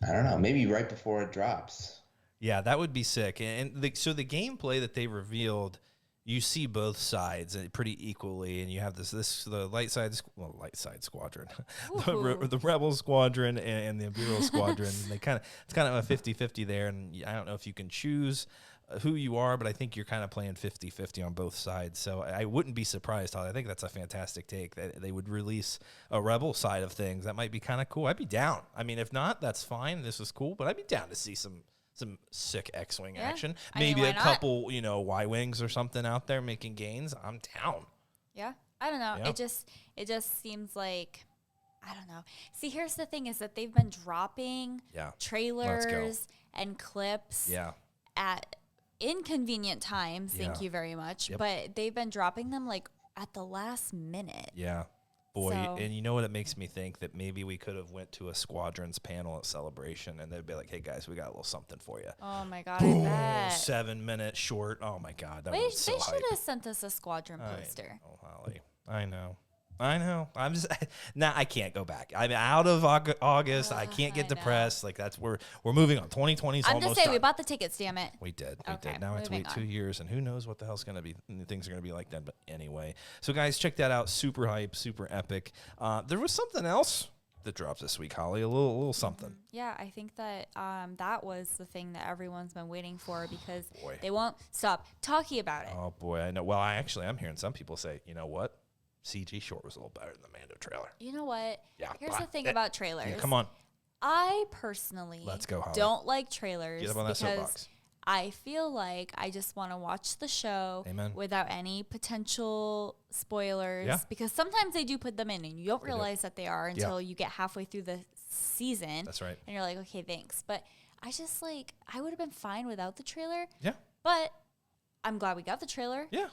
I don't know, maybe right before it drops. Yeah, that would be sick. And so the gameplay that they revealed, you see both sides pretty equally, and you have the light side squadron, the Rebel Squadron and the Imperial Squadron. It's kind of a 50-50 there, and I don't know if you can choose who you are, but I think you're kind of playing 50-50 on both sides. So I wouldn't be surprised, Todd. I think that's a fantastic take that they would release a Rebel side of things. That might be kind of cool. I'd be down. I mean, if not, that's fine. This is cool, but I'd be down to see some sick X-Wing action. Maybe a couple, Y-Wings or something out there making gains. I'm down. Yeah. I don't know. Yeah. It just seems like, I don't know. See, here's the thing is that they've been dropping trailers and clips at inconvenient times. Thank you very much. Yep. But they've been dropping them like at the last minute. Yeah. Boy, So- and you know what it makes me think? That maybe we could have went to a Squadrons panel at Celebration, and they'd be like, hey, guys, we got a little something for you. Oh, my God. Boom, I bet. 7-minute short. Oh, my God. That They was so should hype. have sent us a Squadron poster. Oh, Holly. I know. I know. I'm just now. I can't go back. I'm out of August. I can't get depressed. Like that's we're moving on. 2020 is I'm almost just saying done. we bought the tickets. Damn it. We did. Okay, Now I have to wait 2 years, and who knows what the hell's gonna be. Things are gonna be like then. But anyway, so guys, check that out. Super hype, super epic. There was something else that dropped this week, Holly. A little something. Yeah, I think that that was the thing that everyone's been waiting for because they won't stop talking about it. Oh boy, I know. Well, I'm hearing some people say, you know what? CG short was a little better than the Mando trailer. You know what? Yeah. Here's the thing about trailers. Yeah, come on. I personally Let's go, Holly. don't like trailers Get up on that because soapbox. I feel like I just want to watch the show without any potential spoilers. Yeah. Because sometimes they do put them in and you don't realize that they are until you get halfway through the season. That's right. And you're like, okay, thanks. But I just I would have been fine without the trailer. Yeah. But I'm glad we got the trailer. Yeah.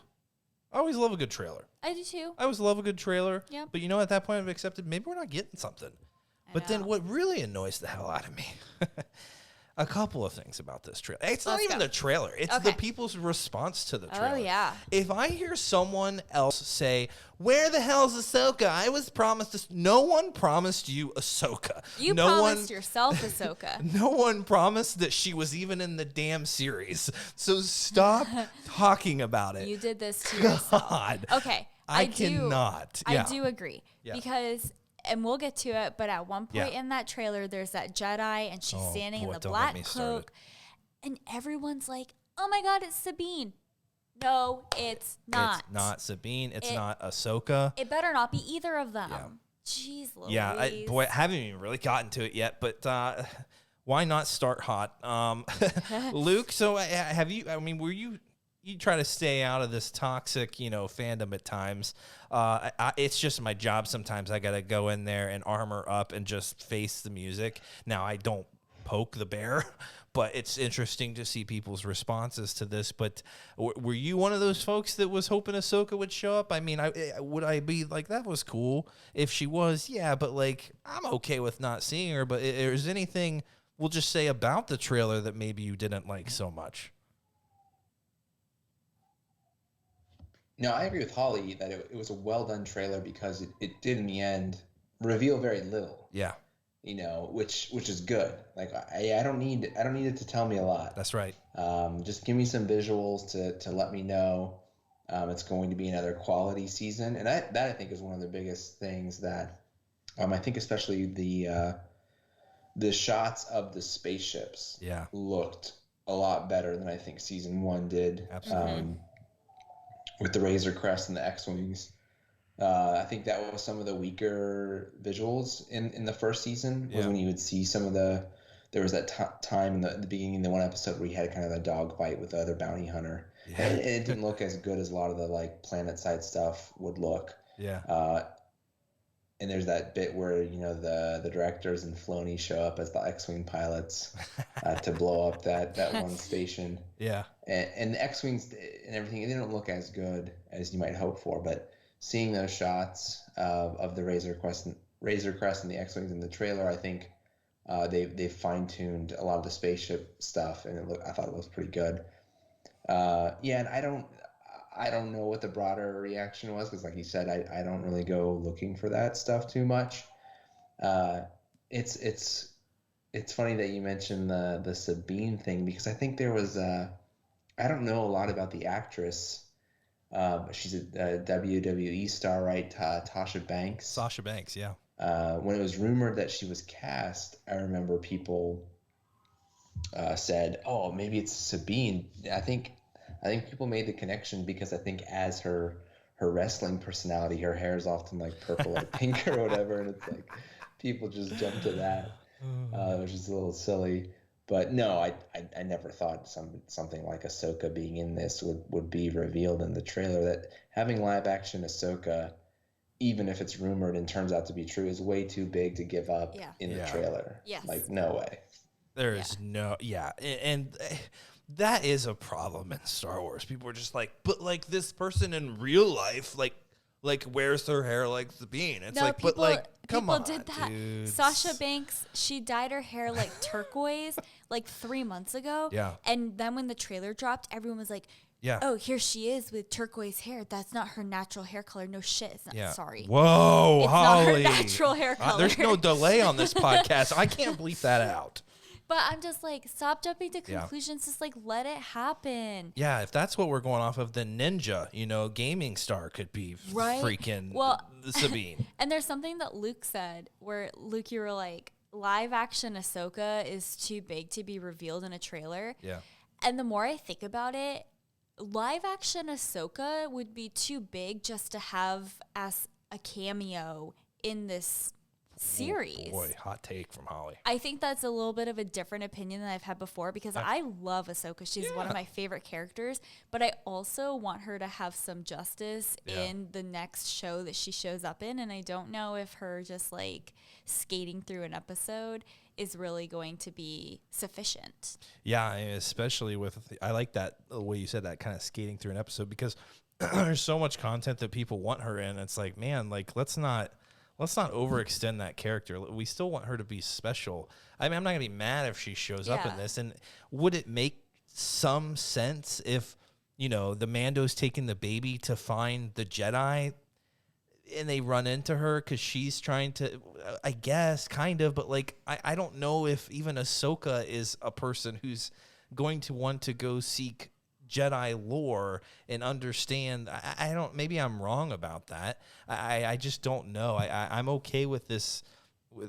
I always love a good trailer. I do too. I always love a good trailer. Yep. But at that point I've accepted maybe we're not getting something. But then what really annoys the hell out of me, a couple of things about this trailer. It's not even the trailer. It's the people's response to the trailer. Oh, yeah. If I hear someone else say, where the hell's Ahsoka? I was promised this. No one promised you Ahsoka. You promised yourself Ahsoka. No one promised that she was even in the damn series. So stop talking about it. You did this to yourself. God. Okay. I cannot. I do agree. Yeah. Because, and we'll get to it, but at one point in that trailer, there's that Jedi, and she's standing in the black cloak, and everyone's like, oh my God, it's Sabine. No, it's not. It's not Sabine. It's not Ahsoka. It better not be either of them. Yeah. Jeez Louise. Yeah, I haven't even really gotten to it yet, but why not start hot? Luke, so have you, were you try to stay out of this toxic, fandom at times. It's just my job sometimes. I got to go in there and armor up and just face the music. Now, I don't poke the bear, but it's interesting to see people's responses to this. But were you one of those folks that was hoping Ahsoka would show up? Would I be like, that was cool if she was? Yeah, but I'm okay with not seeing her. But is anything we'll just say about the trailer that maybe you didn't like so much? No, I agree with Holly that it was a well-done trailer because it did in the end reveal very little. Yeah. Which is good. I don't need it to tell me a lot. That's right. Just give me some visuals to let me know it's going to be another quality season. And that I think is one of the biggest things that I think especially the shots of the spaceships looked a lot better than I think season 1 did. Absolutely. With the Razor Crest and the X-Wings. I think that was some of the weaker visuals in the first season was when you would see some of there was that time in the beginning of the one episode where you had kind of a dog fight with the other bounty hunter. Yeah. And it didn't look as good as a lot of the planet side stuff would look. Yeah. And there's that bit where, the directors and Filoni show up as the X-Wing pilots to blow up that one station. Yeah. And the X-Wings and everything, they don't look as good as you might hope for. But seeing those shots of the Razor Crest and the X-Wings in the trailer, I think they fine-tuned a lot of the spaceship stuff, and I thought it was pretty good. And I don't know what the broader reaction was because, like you said, I don't really go looking for that stuff too much. It's funny that you mentioned the Sabine thing because I think there was I don't know a lot about the actress. She's a WWE star, right? Tasha Banks. Sasha Banks, yeah. When it was rumored that she was cast, I remember people said, "Oh, maybe it's Sabine." I think people made the connection because I think as her wrestling personality, her hair is often purple or pink or whatever, and it's people just jump to that, which is a little silly. But no, I never thought something like Ahsoka being in this would be revealed in the trailer. That having live action Ahsoka, even if it's rumored and turns out to be true, is way too big to give up in the trailer. Yes. No way. There is and that is a problem in Star Wars. People are just but this person in real life, wears their hair like Sabine. It's come on, people did that. Dudes. Sasha Banks, she dyed her hair turquoise 3 months ago. Yeah. And then when the trailer dropped, everyone was like, Yeah. oh, here she is with turquoise hair. That's not her natural hair color. No shit. It's not, Yeah. sorry. Whoa, It's Holly. not her natural hair color. There's no delay on this podcast. I can't bleep that out. But I'm just like, stop jumping to Yeah. conclusions. Just like, let it happen. Yeah, if that's what we're going off of, then Ninja, gaming star could be Right? freaking Well, Sabine. And there's something that Luke said where, Luke, you were like, live action Ahsoka is too big to be revealed in a trailer. Yeah. And the more I think about it, live action Ahsoka would be too big just to have as a cameo in this series. Oh, boy, hot take from Holly. I think that's a little bit of a different opinion than I've had before because I love Ahsoka. She's one of my favorite characters, but I also want her to have some justice in the next show that she shows up in. And I don't know if her just like skating through an episode is really going to be sufficient. Yeah, especially I like that the way you said that, kind of skating through an episode, because there's so much content that people want her in. It's like, man, like let's not overextend that character. We still want her to be special. I mean, I'm not gonna be mad if she shows up in this. And would it make some sense if, the Mando's taking the baby to find the Jedi and they run into her because she's trying to, I guess, kind of, but like, I don't know if even Ahsoka is a person who's going to want to go seek Jedi lore and understand. I don't, maybe I'm wrong about that. I just don't know. I'm okay with this.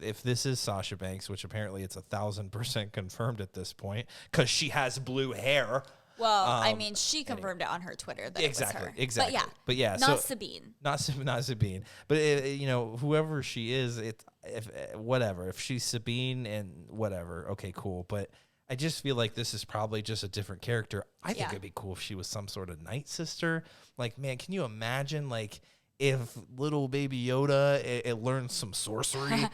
If this is Sasha Banks, which apparently it's 1,000% confirmed at this point, because she has blue hair. Well, I mean, she confirmed it on her Twitter that it was her. Exactly. But yeah, not Sabine. Not Sabine. But whoever she is, if she's Sabine and whatever, okay, cool. But I just feel like this is probably just a different character. I think it'd be cool if she was some sort of night sister. Like, man, can you imagine, like, if little baby Yoda it learned some sorcery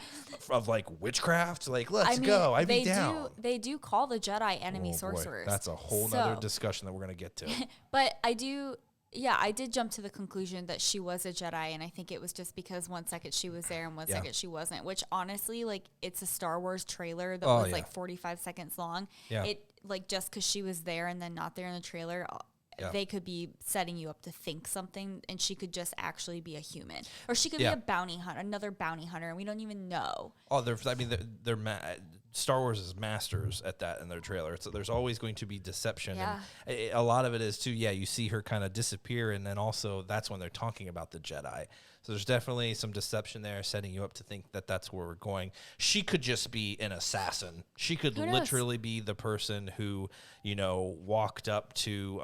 of like witchcraft? Like, let's go. I'd be down. They do call the Jedi enemy sorcerers. That's a whole nother discussion that we're gonna get to. But I did jump to the conclusion that she was a Jedi, and I think it was just because 1 second she was there and 1 second she wasn't, which honestly, like, it's a Star Wars trailer that was like 45 seconds long. Yeah. It, like, just because she was there and then not there in the trailer, they could be setting you up to think something, and she could just actually be a human. Or she could be a bounty hunter, another bounty hunter, and we don't even know. Oh, they're Star Wars is masters at that in their trailer. So there's always going to be deception. Yeah. And a lot of it is, too, you see her kind of disappear, and then also that's when they're talking about the Jedi. So there's definitely some deception there, setting you up to think that that's where we're going. She could just be an assassin. She could literally be the person who, walked up to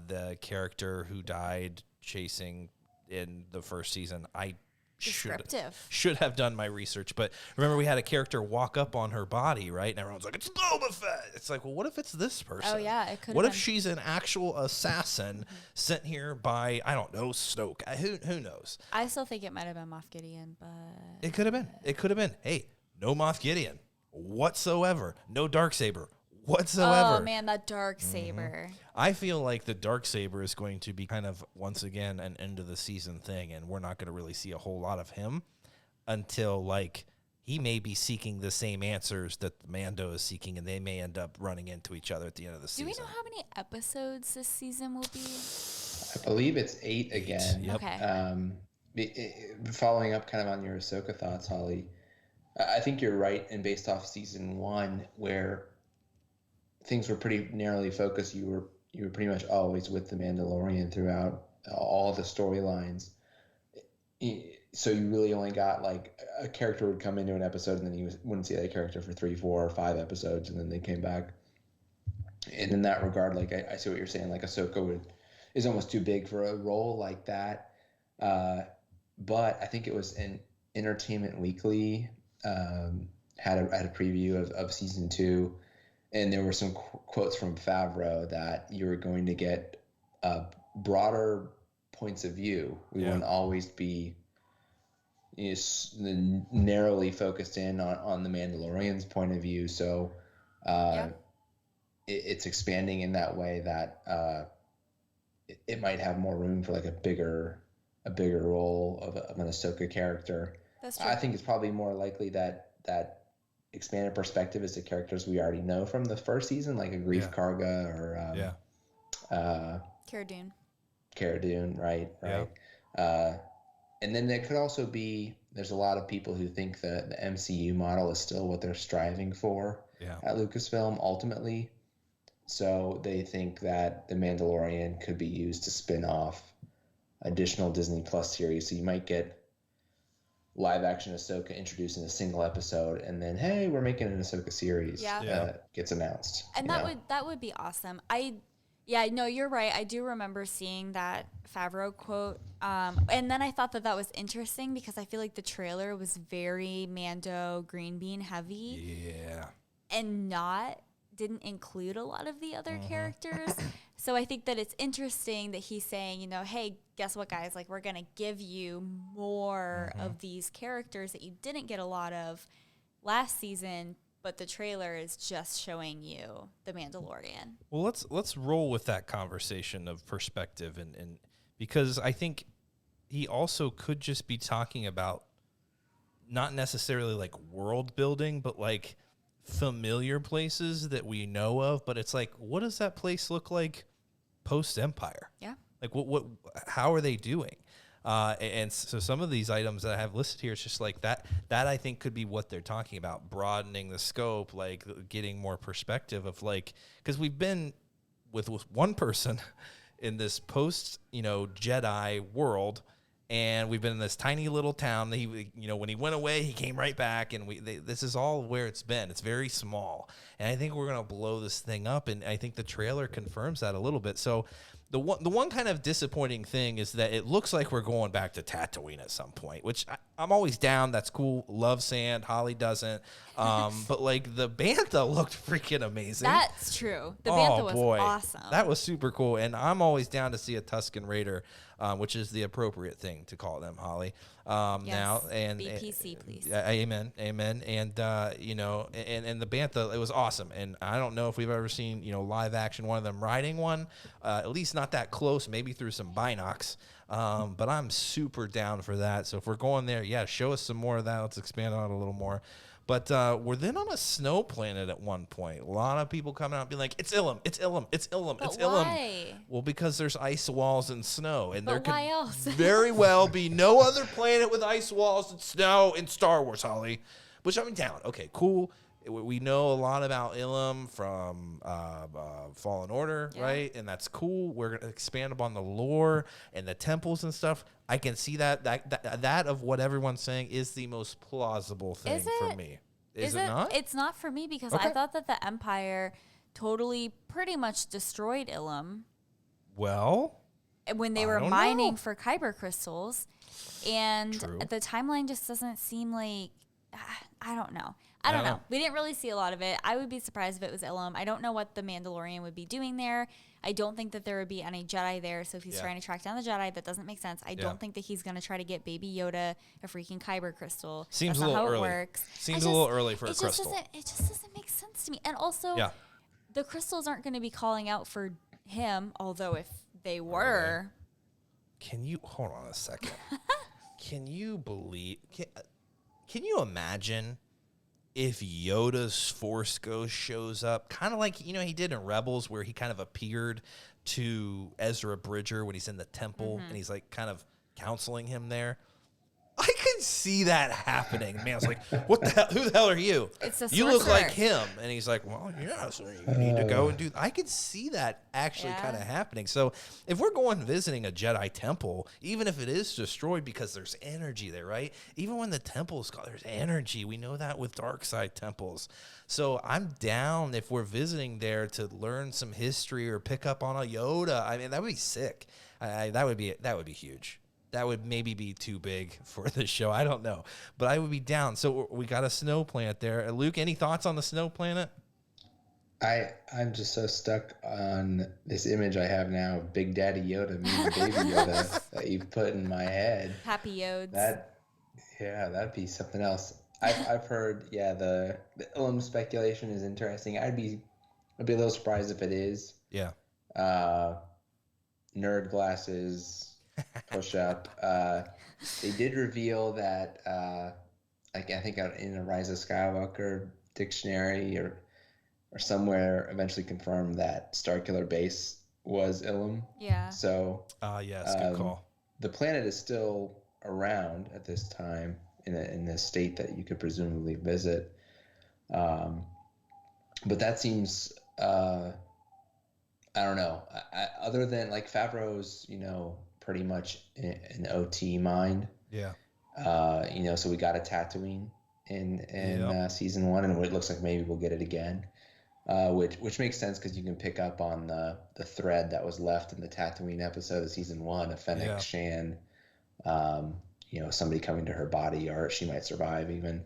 the character who died chasing in the first season. I should have done my research, but remember we had a character walk up on her body, right? And everyone's like, it's Boba Fett. It's like, well, what if it's this person? Oh yeah, it could. What if she's an actual assassin sent here by, I don't know, Snoke? Who knows? I still think it might have been Moff Gideon, but it could have been. Hey, no Moff Gideon whatsoever. No Darksaber whatsoever. Oh man, that Darksaber. I feel like the Darksaber is going to be kind of, once again, an end of the season thing, and we're not going to really see a whole lot of him until, like, he may be seeking the same answers that the Mando is seeking, and they may end up running into each other at the end of the season. Do we know how many episodes this season will be? I believe it's 8 again. Yep. Okay. Following up kind of on your Ahsoka thoughts, Holly, I think you're right, and based off season 1, where things were pretty narrowly focused, you were pretty much always with the Mandalorian throughout all the storylines. So you really only got, like, a character would come into an episode and then you wouldn't see that character for 3, 4, or 5 episodes, and then they came back. And in that regard, like, I see what you're saying. Like, Ahsoka is almost too big for a role like that. But I think it was in Entertainment Weekly had a preview of season 2. And there were some quotes from Favreau that you were going to get broader points of view. We wouldn't always be narrowly focused in on the Mandalorian's point of view. So it's expanding in that way that it might have more room for, like, a bigger role of an Ahsoka character. That's true. I think it's probably more likely that expanded perspective is the characters we already know from the first season, like a Grief Karga or Cara Dune. Cara Dune, right? And then there could also be, there's a lot of people who think the MCU model is still what they're striving for at Lucasfilm ultimately. So they think that The Mandalorian could be used to spin off additional Disney Plus series. So you might get live action Ahsoka introduced in a single episode, and then, hey, we're making an Ahsoka series gets announced. And that would be awesome. No, you're right. I do remember seeing that Favreau quote. And then I thought that was interesting because I feel like the trailer was very Mando green bean heavy. Yeah. And didn't include a lot of the other characters. So I think that it's interesting that he's saying, hey, guess what, guys? Like, we're going to give you more of these characters that you didn't get a lot of last season, but the trailer is just showing you the Mandalorian. Well, let's roll with that conversation of perspective, and because I think he also could just be talking about not necessarily like world building, but like familiar places that we know of. But it's like, what does that place look like post Empire? Yeah. Like how are they doing? And so some of these items that I have listed here, it's just like that I think could be what they're talking about, broadening the scope, like getting more perspective of like, because we've been with one person in this post, Jedi world, and we've been in this tiny little town. He, when he went away, he came right back, and this is all where it's been. It's very small, and I think we're gonna blow this thing up, and I think the trailer confirms that a little bit. So. The one kind of disappointing thing is that it looks like we're going back to Tatooine at some point, which I'm always down. That's cool. Love sand. Holly doesn't. But like the bantha looked freaking amazing. That's true. The bantha was awesome. That was super cool. And I'm always down to see a Tusken Raider, which is the appropriate thing to call them, Holly. Yes. Now and BPC, please. Amen. And and the bantha, it was awesome. And I don't know if we've ever seen live action one of them riding one, at least not that close. Maybe through some binocs. But I'm super down for that. So if we're going there, show us some more of that. Let's expand on it a little more. But we're then on a snow planet at one point. A lot of people coming out being like, it's Ilum, it's Ilum, it's Ilum, but it's why? Ilum. Well, because there's ice walls and snow. And but there could why else? very well be no other planet with ice walls and snow in Star Wars, Holly. Which I'm down. Okay, cool. We know a lot about Ilum from Fallen Order, right? And that's cool. We're going to expand upon the lore and the temples and stuff. I can see that of what everyone's saying is the most plausible thing for me. Is it not? It's not for me because I thought that the Empire totally pretty much destroyed Ilum. Well, when they were mining for kyber crystals. And True. the timeline just doesn't seem like... I don't know. I don't know. We didn't really see a lot of it. I would be surprised if it was Ilum. I don't know what the Mandalorian would be doing there. I don't think that there would be any Jedi there. So if he's trying to track down the Jedi, that doesn't make sense. I don't think that he's going to try to get Baby Yoda a freaking kyber crystal. Seems That's a little not how early. It works. Seems a little early for a crystal. It just doesn't make sense to me. And also, the crystals aren't going to be calling out for him, although if they were... Can you... Hold on a second. Can you believe... Can you imagine if Yoda's Force Ghost shows up? Kind of like, he did in Rebels, where he kind of appeared to Ezra Bridger when he's in the temple, and he's like kind of counseling him there. I could see that happening. Man, I was like, what the hell? Who the hell are you? It's a You look sorcerer. like him. And he's like, well, yeah, so you need to go and do... I could see that actually kind of happening. So if we're going visiting a Jedi temple, even if it is destroyed, because there's energy there, right? Even when the temple's gone, there's energy. We know that with dark side temples. So I'm down if we're visiting there to learn some history or pick up on a Yoda. I mean, that would be sick. That would be huge. That would maybe be too big for the show. I don't know. But I would be down. So we got a snow planet there. Luke, any thoughts on the snow planet? I'm just so stuck on this image I have now of Big Daddy Yoda meeting Baby Yoda that you've put in my head. Happy Yodes. That'd be something else. I've heard, the Ilum speculation is interesting. I'd be a little surprised if it is. Yeah. Nerd glasses... push up. They did reveal that, I think in a Rise of Skywalker dictionary or somewhere, eventually confirmed that Starkiller Base was Ilum. Yeah. So Yes, good call. the planet is still around at this time in a state that you could presumably visit. But that seems, I don't know. Other than like Favreau's, pretty much an OT mind. Yeah. So we got a Tatooine in Yep. season 1, and it looks like maybe we'll get it again. Which makes sense because you can pick up on the thread that was left in the Tatooine episode of season 1 of Fennec Yeah. Shan, somebody coming to her body, or she might survive even.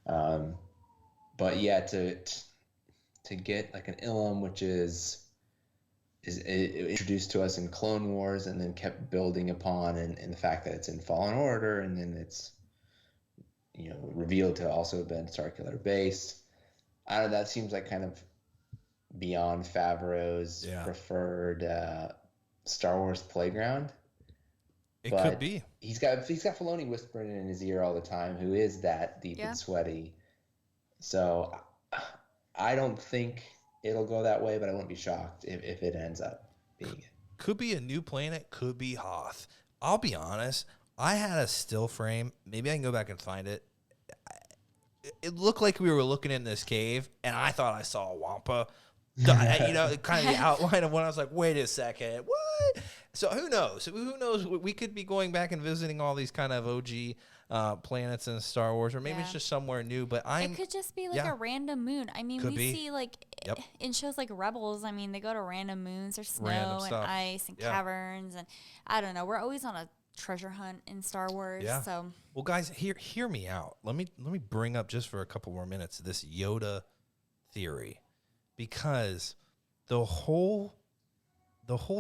But yeah, to get like an Ilum, which is introduced to us in Clone Wars and then kept building upon, and the fact that it's in Fallen Order, and then it's revealed to also have been Starkiller Base. I don't know, that seems like kind of beyond Favreau's preferred Star Wars playground. It could be. He's got Filoni whispering in his ear all the time, who is that deep and sweaty. So I don't think it'll go that way, but I wouldn't be shocked if it ends up being it. Could be a new planet, could be Hoth. I'll be honest, I had a still frame. Maybe I can go back and find it. It looked like we were looking in this cave, and I thought I saw a Wampa. Kind of the outline of when I was like, wait a second, what? So who knows? Who knows? We could be going back and visiting all these kind of OG planets in Star Wars, or maybe it's just somewhere new. But it could just be like a random moon. I mean, see like in shows like Rebels. I mean, they go to random moons or snow and ice and caverns, and I don't know. We're always on a treasure hunt in Star Wars. Yeah. So well, guys, hear me out. Let me bring up just for a couple more minutes this Yoda theory, because the whole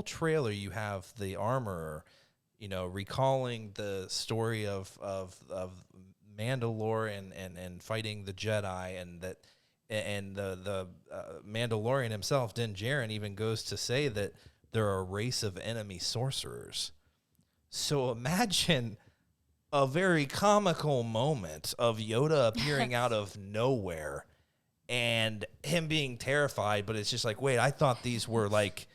trailer, you have the armorer, recalling the story of Mandalorian and fighting the Jedi, and the Mandalorian himself, Din Djarin, even goes to say that they're a race of enemy sorcerers. So imagine a very comical moment of Yoda appearing out of nowhere and him being terrified, but it's just like, wait, I thought these were like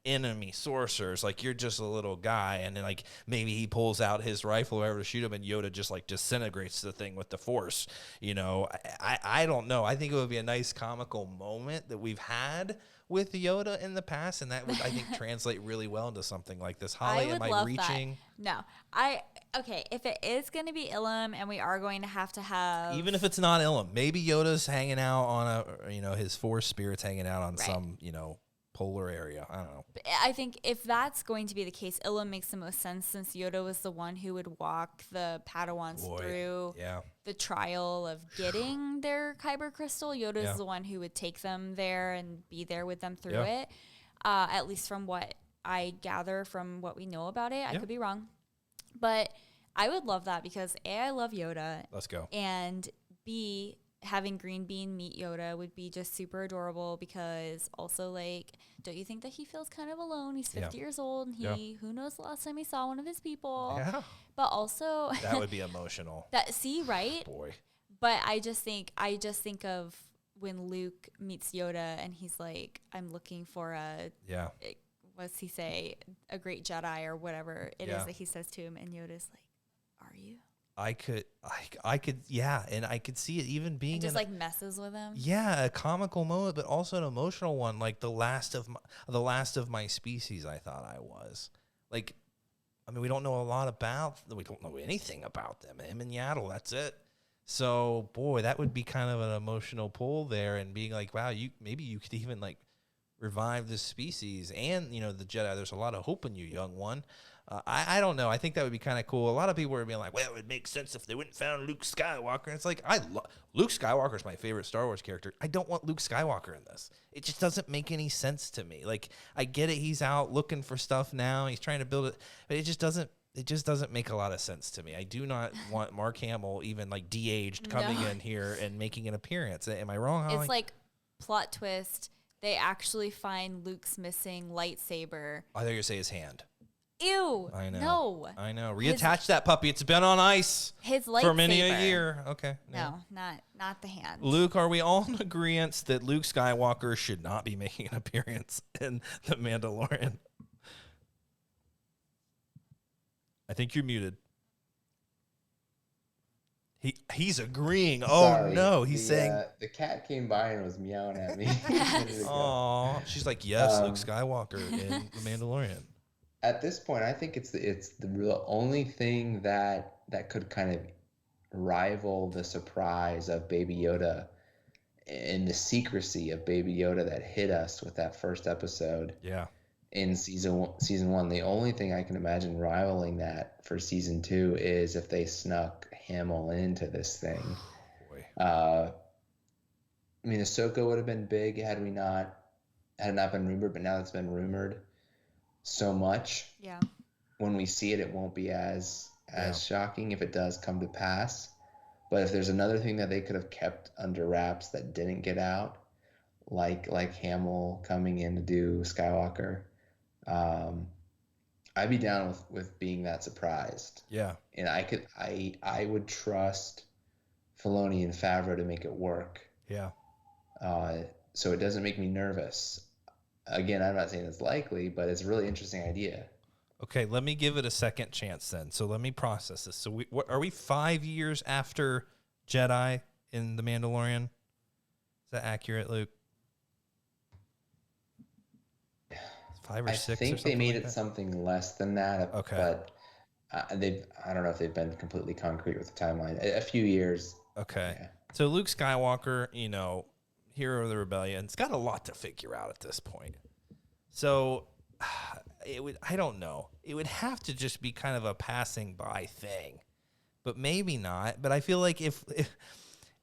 enemy sorcerers, like you're just a little guy, and then like maybe he pulls out his rifle or whatever to shoot him, and Yoda just like disintegrates the thing with the Force. I don't know. I think it would be a nice comical moment that we've had with Yoda in the past, and that would, I think, translate really well into something like this. Holly, am I reaching? That. No, okay. If it is going to be Ilum, and we are going to have, even if it's not Ilum, maybe Yoda's hanging out on his Force spirit's hanging out on some polar area. I don't know. I think if that's going to be the case, Ilum makes the most sense, since Yoda was the one who would walk the Padawans through the trial of getting their Kyber crystal. Yoda is the one who would take them there and be there with them through it. At least from what I gather from what we know about it. I could be wrong. But I would love that, because A, I love Yoda. Let's go. And B, having Green Bean meet Yoda would be just super adorable, because also, like, don't you think that he feels kind of alone? He's 50 years old, and who knows the last time he saw one of his people. Yeah. But also that would be emotional. Right? Boy. But I just think of when Luke meets Yoda and he's like, I'm looking for what's he say? A great Jedi, or whatever it is that he says to him, and Yoda's like, are you? I could, and I could see it even being just like messes with him. Yeah, a comical moment, but also an emotional one, like the last of my species. I thought I was like, I mean, we don't know anything about them. Him and Yaddle, that's it. So, boy, that would be kind of an emotional pull there, and being like, wow, maybe you could even like revive this species, and the Jedi. There's a lot of hope in you, young one. I don't know. I think that would be kind of cool. A lot of people were being like, well, it would make sense if they went and found Luke Skywalker. And it's like, Luke Skywalker is my favorite Star Wars character. I don't want Luke Skywalker in this. It just doesn't make any sense to me. Like, I get it. He's out looking for stuff now. He's trying to build it. But it just doesn't make a lot of sense to me. I do not want Mark Hamill, even like de-aged, coming in here and making an appearance. Am I wrong, Holly? It's like, plot twist, they actually find Luke's missing lightsaber. I thought you were going to say his hand. Ew. I know. No. I know. Reattach that puppy. It's been on ice His lightsaber. for many a year. Okay. No, not the hand. Luke, are we all in agreement that Luke Skywalker should not be making an appearance in The Mandalorian? I think you're muted. He's agreeing. Sorry, Oh no, he's saying the cat came by and was meowing at me. oh, she's like, yes, Luke Skywalker in The Mandalorian. At this point, I think it's the real only thing that could kind of rival the surprise of Baby Yoda and the secrecy of Baby Yoda that hit us with that first episode. Yeah. In season one, the only thing I can imagine rivaling that for season 2 is if they snuck Hamill into this thing. Boy. I mean, Ahsoka would have been big had it not been rumored, but now it's been rumored so much. Yeah. When we see it, it won't be as shocking if it does come to pass. But if there's another thing that they could have kept under wraps that didn't get out, like Hamill coming in to do Skywalker, I'd be down with being that surprised. Yeah. And I would trust Filoni and Favreau to make it work. Yeah. So it doesn't make me nervous. Again, I'm not saying it's likely, but it's a really interesting idea. Okay, let me give it a second chance then. So let me process this. So are we 5 years after Jedi in The Mandalorian? Is that accurate, Luke? 5 or 6? I think they made it something something less than that. Okay. But I don't know if they've been completely concrete with the timeline. A few years. Okay. Yeah. So Luke Skywalker, hero of the rebellion, it's got a lot to figure out at this point. So I don't know. It would have to just be kind of a passing by thing, but maybe not. But I feel like if Luke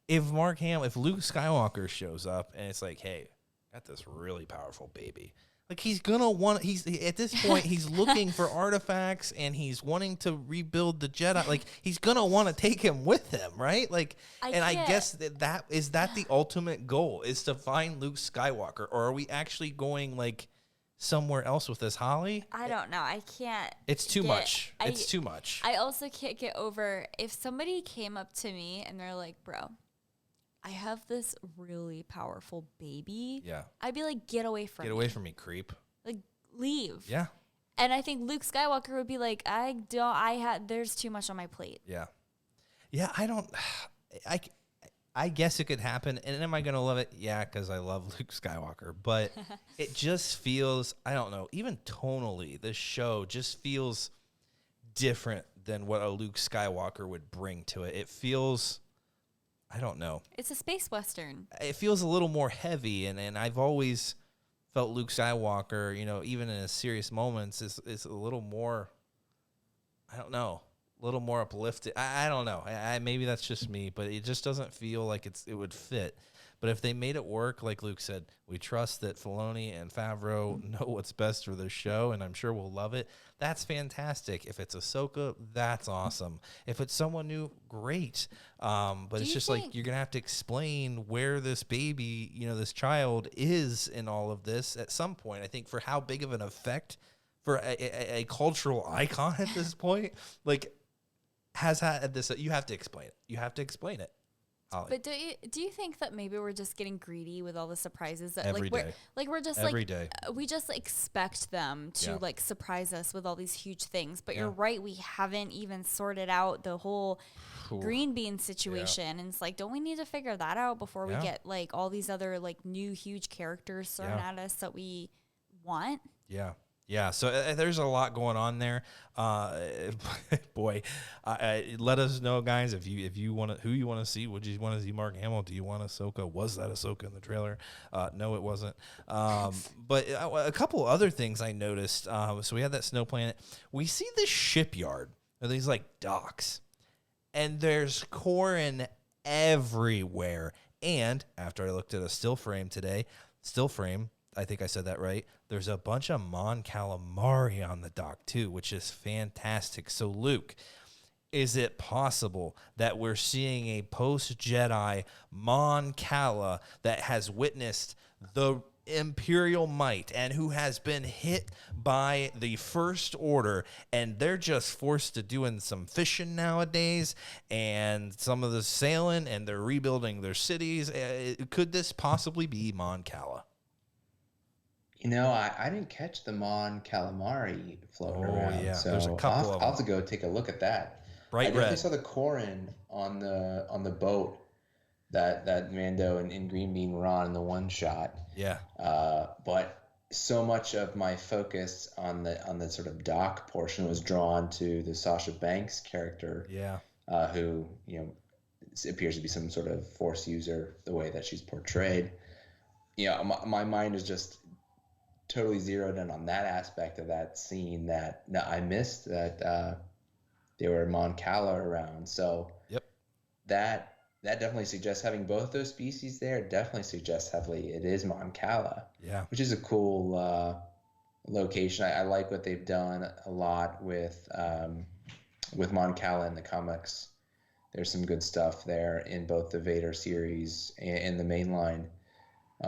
Skywalker shows up and it's like, hey, got this really powerful baby. Like he's at this point he's looking for artifacts and he's wanting to rebuild the Jedi. Like he's gonna want to take him with him, right? Like, I guess that is the ultimate goal is to find Luke Skywalker, or are we actually going like somewhere else with this, Holly? I don't know. I can't. It's too much. It's too much. I also can't get over if somebody came up to me and they're like, bro, I have this really powerful baby. Yeah. I'd be like, get away from me. Get away from me, creep. Like, leave. Yeah. And I think Luke Skywalker would be like, there's too much on my plate. Yeah. Yeah, I guess it could happen. And am I going to love it? Yeah, because I love Luke Skywalker. But it just feels, I don't know, even tonally, this show just feels different than what a Luke Skywalker would bring to it. It feels, I don't know. It's a space western. It feels a little more heavy, and I've always felt Luke Skywalker, even in his serious moments, is a little more, I don't know, a little more uplifted. I don't know. Maybe that's just me, but it just doesn't feel like it would fit. But if they made it work, like Luke said, we trust that Filoni and Favreau know what's best for this show, and I'm sure we'll love it. That's fantastic. If it's Ahsoka, that's awesome. If it's someone new, great. But it's just like you're going to have to explain where this baby, this child is in all of this at some point. I think for how big of an effect for a cultural icon at this point, like has had this, you have to explain it. You have to explain it. Holly. But do you think that maybe we're just getting greedy with all the surprises that Every day. we're just Every day. We just expect them to like surprise us with all these huge things. But you're right, we haven't even sorted out the whole green bean situation, and it's like, don't we need to figure that out before we get like all these other like new huge characters thrown at us that we want? Yeah, so there's a lot going on there. Boy, let us know, guys, if you want who you want to see. Would you want to see Mark Hamill? Do you want Ahsoka? Was that Ahsoka in the trailer? No, it wasn't. But a couple other things I noticed. So we had that snow planet. We see this shipyard. Or these like docks, and there's Corrin everywhere. And after I looked at a still frame today, I think I said that right. There's a bunch of Mon Calamari on the dock too, which is fantastic. So Luke, is it possible that we're seeing a post-Jedi Mon Cala that has witnessed the Imperial might and who has been hit by the First Order, and they're just forced to doing some fishing nowadays and some of the sailing, and they're rebuilding their cities. Could this possibly be Mon Cala? I didn't catch the Mon Calamari floating around, Yeah, so there's a couple I'll of have to go take a look at that. Bright I definitely red. saw the Corrin on the boat that Mando and Green Bean were on in the one shot. Yeah. But so much of my focus on the sort of dock portion was drawn to the Sasha Banks character. Yeah. Who appears to be some sort of Force user, the way that she's portrayed. My mind is just totally zeroed in on that aspect of that scene that I missed, that they were Mon Cala around. So yep, that definitely suggests having both those species there. Definitely suggests heavily it is Mon Cala. Yeah, which is a cool location. I like what they've done a lot with Mon Cala in the comics. There's some good stuff there in both the Vader series and the mainline.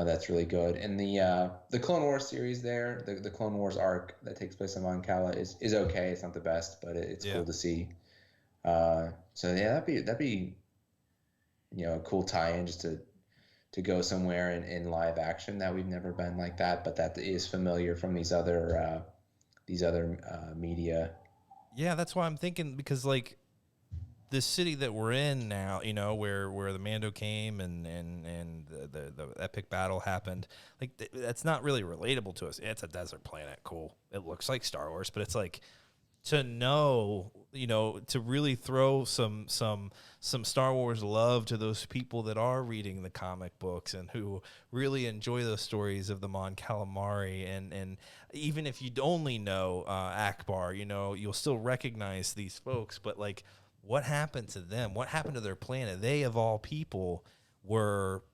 That's really good. And the Clone Wars series there, the Clone Wars arc that takes place in Mon Cala is okay. It's not the best, but it's cool to see. So yeah, that'd be a cool tie-in just to go somewhere in live action that we've never been like that, but that is familiar from these other media. Yeah, that's why I'm thinking, because like the city that we're in now, where the Mando came and the epic battle happened, like that's not really relatable to us. It's a desert planet, cool. It looks like Star Wars, but it's like to know, to really throw some Star Wars love to those people that are reading the comic books and who really enjoy those stories of the Mon Calamari. And even if you only know Akbar, you'll still recognize these folks. But like, what happened to them? What happened to their planet? They, of all people, were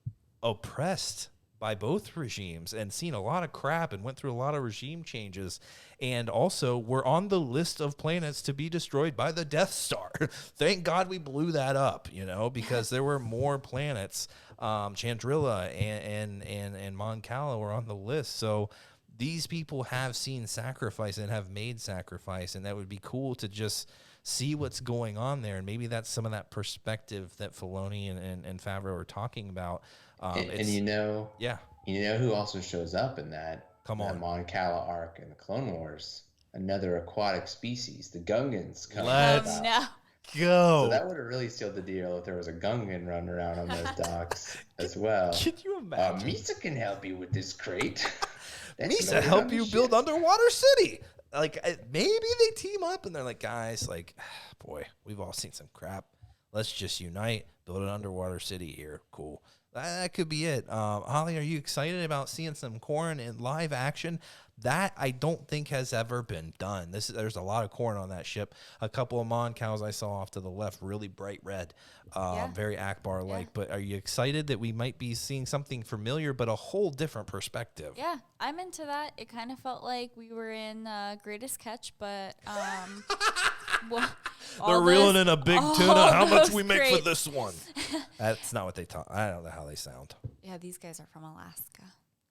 oppressed by both regimes and seen a lot of crap and went through a lot of regime changes, and also were on the list of planets to be destroyed by the Death Star. Thank God we blew that up, because there were more planets. Chandrilla and Mon Cala were on the list. So these people have seen sacrifice and have made sacrifice, and that would be cool to just see what's going on there. And maybe that's some of that perspective that Filoni and Favreau are talking about. Yeah. Who also shows up in that Mon Cala arc in the Clone Wars? Another aquatic species, the Gungans. Let's no. go. So that would have really sealed the deal if there was a Gungan running around on those docks as well. Can you imagine? Misa can help you with this crate. Misa help you build underwater city. Like, maybe they team up and they're like, guys, like, boy, we've all seen some crap. Let's just unite, build an underwater city here. Cool. That could be it. Holly, are you excited about seeing some Corrin in live action? That I don't think has ever been done. There's a lot of Corrin on that ship. A couple of Mon Calas I saw off to the left, really bright red, very Akbar-like. Yeah. But are you excited that we might be seeing something familiar, but a whole different perspective? Yeah, I'm into that. It kind of felt like we were in Greatest Catch, but well, they're reeling in a big tuna. How much we make for this one? That's not what they talk. I don't know how they sound. Yeah, these guys are from Alaska.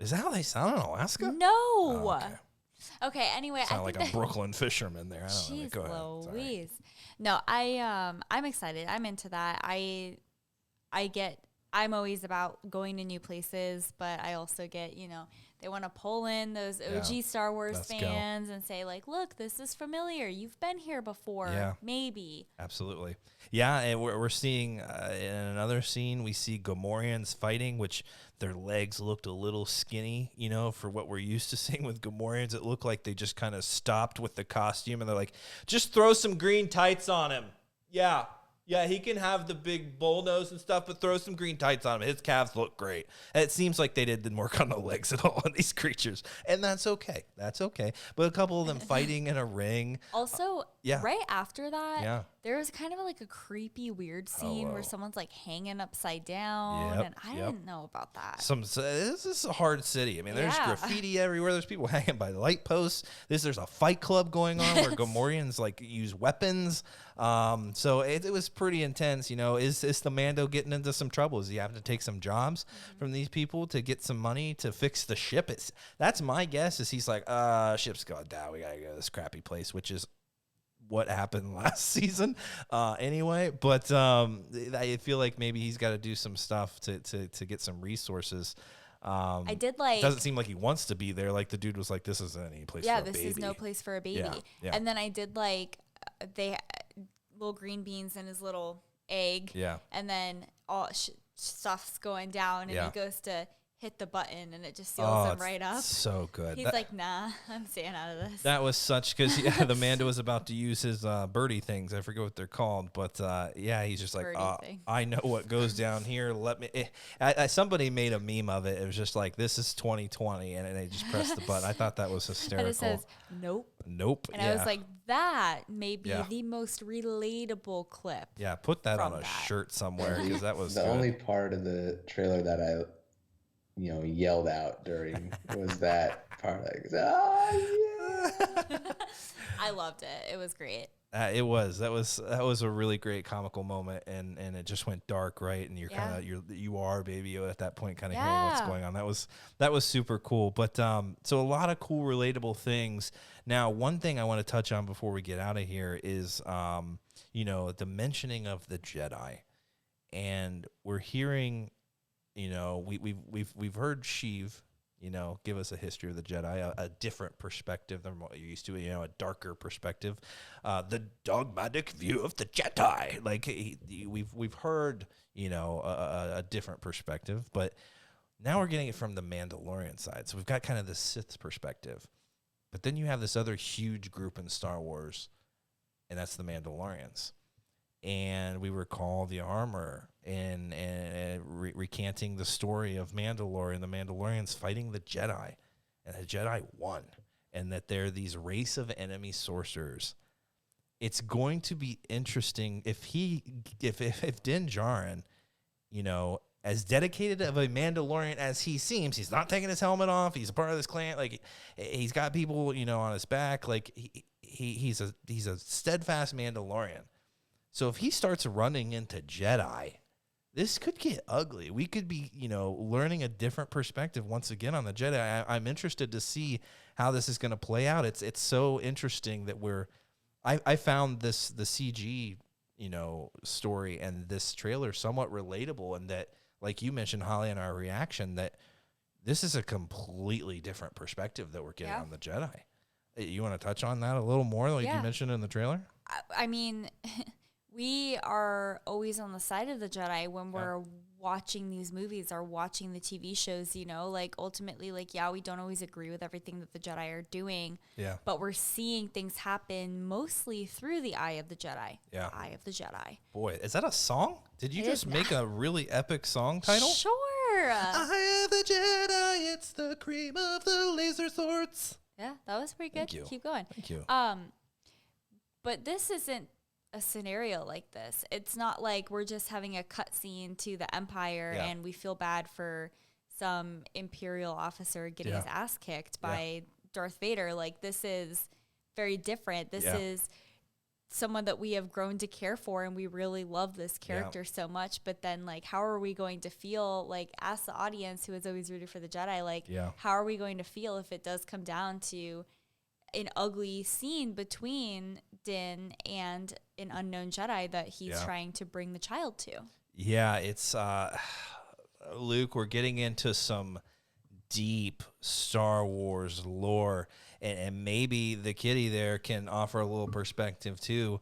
Is that how they sound in Alaska? No. Oh, okay. Anyway, sound like a Brooklyn fisherman there. I don't know. Go ahead. Louise. No, I'm excited. I'm into that. I'm always about going to new places, but I also get, they want to pull in those OG Star Wars fans and say, like, look, this is familiar. You've been here before. Yeah. Maybe. Absolutely. Yeah, and we're seeing in another scene, we see Gamorreans fighting, which their legs looked a little skinny, for what we're used to seeing with Gamorreans. It looked like they just kind of stopped with the costume, and they're like, just throw some green tights on him. Yeah. Yeah, he can have the big bull nose and stuff, but throw some green tights on him. His calves look great. And it seems like they didn't work on the legs at all on these creatures. And that's okay. That's okay. But a couple of them fighting in a ring. Also, right after that, There was kind of like a creepy, weird scene where someone's like hanging upside down, and I didn't know about that. This is a hard city. I mean, there's graffiti everywhere. There's people hanging by light posts. There's a fight club going on where Gamorreans like use weapons. So it was pretty intense. You know, is the Mando getting into some trouble? Is he having to take some jobs from these people to get some money to fix the ship? That's my guess. Is he's like, ship's going down. We gotta go to this crappy place, which is what happened last season anyway. But I feel like maybe he's got to do some stuff to get some resources. I did like. It doesn't seem like he wants to be there. Like the dude was like, "This isn't any place. for a baby. This is no place for a baby." Yeah. And then I did like little green beans in his little egg. Yeah. And then all stuff's going down, and he goes to hit the button, and it just seals him right up. So good. He's like, nah, I'm staying out of this. That was such, because the Mando was about to use his birdie things. I forget what they're called, but he's just like, I know what goes down here. Let me. Somebody made a meme of it. It was just like, this is 2020, and they just pressed the button. I thought that was hysterical. And it says, nope. And I was like, that may be the most relatable clip. Yeah, put that on a shirt somewhere, because that was the only part of the trailer that I yelled out during was that part. Like, I loved it. It was great. It was. That was a really great comical moment, and it just went dark, right? And you're kind of you are Baby Yoda at that point, kind of hearing what's going on. That was super cool. But so a lot of cool, relatable things. Now, one thing I want to touch on before we get out of here is the mentioning of the Jedi, and we're hearing. We've heard Sheev, give us a history of the Jedi, a different perspective than what you're used to, a darker perspective, the dogmatic view of the Jedi. Like we've heard, a different perspective, but now we're getting it from the Mandalorian side. So we've got kind of the Sith perspective, but then you have this other huge group in Star Wars, and that's the Mandalorians. And we recall the armor and recanting the story of Mandalore and the Mandalorians fighting the Jedi, and the Jedi won, and that they're these race of enemy sorcerers. It's going to be interesting if Din Djarin, as dedicated of a Mandalorian as he seems, he's not taking his helmet off. He's a part of this clan. Like he's got people, on his back. Like he's a steadfast Mandalorian. So if he starts running into Jedi, this could get ugly. We could be, learning a different perspective once again on the Jedi. I'm interested to see how this is going to play out. It's so interesting that I found the CG, story and this trailer somewhat relatable, and that, like you mentioned, Holly, in our reaction, that this is a completely different perspective that we're getting on the Jedi. You want to touch on that a little more, like you mentioned in the trailer? I mean... We are always on the side of the Jedi when we're watching these movies or watching the TV shows, like ultimately, we don't always agree with everything that the Jedi are doing. Yeah. But we're seeing things happen mostly through the eye of the Jedi. Yeah. Eye of the Jedi. Boy, is that a song? Did you just make a really epic song title? Sure. Eye of the Jedi, it's the cream of the laser swords. Yeah, that was pretty good. Thank you. Keep going. Thank you. But this isn't a scenario like this. It's not like we're just having a cutscene to the Empire and we feel bad for some Imperial officer getting his ass kicked by Darth Vader. Like, this is very different. This is someone that we have grown to care for, and we really love this character so much. But then, how are we going to feel, as the audience who is always rooted for the Jedi, how are we going to feel if it does come down to an ugly scene between Din and an unknown Jedi that he's trying to bring the child to? Yeah, it's Luke, we're getting into some deep Star Wars lore, and maybe the kitty there can offer a little perspective too.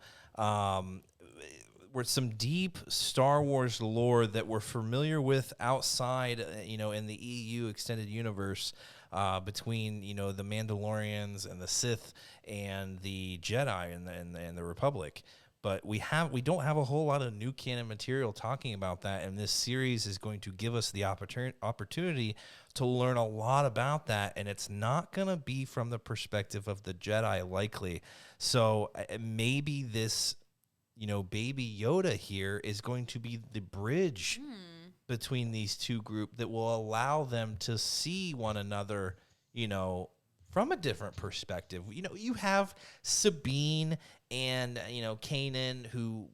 With some deep Star Wars lore that we're familiar with outside, in the EU extended universe, between the Mandalorians and the Sith and the Jedi and the Republic. But we don't have a whole lot of new canon material talking about that, and this series is going to give us the opportunity to learn a lot about that, and it's not going to be from the perspective of the Jedi, likely. So maybe this Baby Yoda here is going to be the bridge between these two groups that will allow them to see one another, from a different perspective. You have Sabine and, Kanan, who,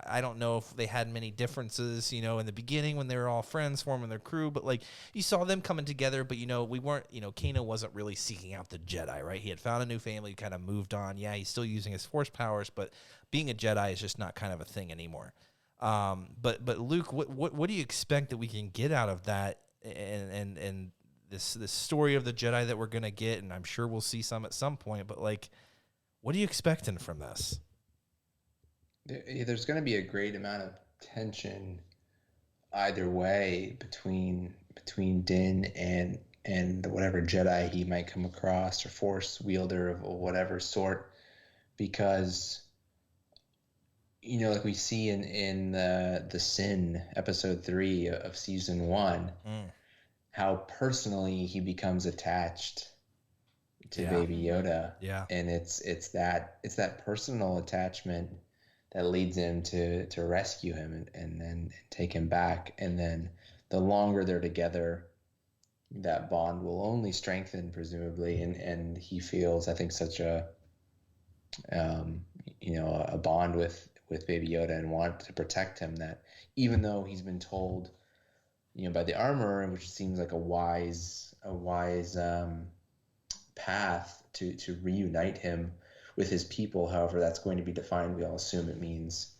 I don't know if they had many differences, in the beginning when they were all friends forming their crew, but like you saw them coming together, but we weren't, Kanan wasn't really seeking out the Jedi, right? He had found a new family, kind of moved on. Yeah, he's still using his Force powers, but being a Jedi is just not kind of a thing anymore. But Luke, what do you expect that we can get out of that and this story of the Jedi that we're gonna get, and I'm sure we'll see some at some point, but like, what are you expecting from this? There's going to be a great amount of tension either way between Din and whatever Jedi he might come across, or Force wielder of whatever sort, because like we see in the Sin episode 3 of season 1, how personally he becomes attached to Baby Yoda. Yeah, and it's that personal attachment that leads him to rescue him and then take him back. And then the longer they're together, that bond will only strengthen, presumably. And he feels, I think, such a bond with Baby Yoda and want to protect him, that even though he's been told, by the armorer, which seems like a wise path to reunite him with his people. However, that's going to be defined. We all assume it means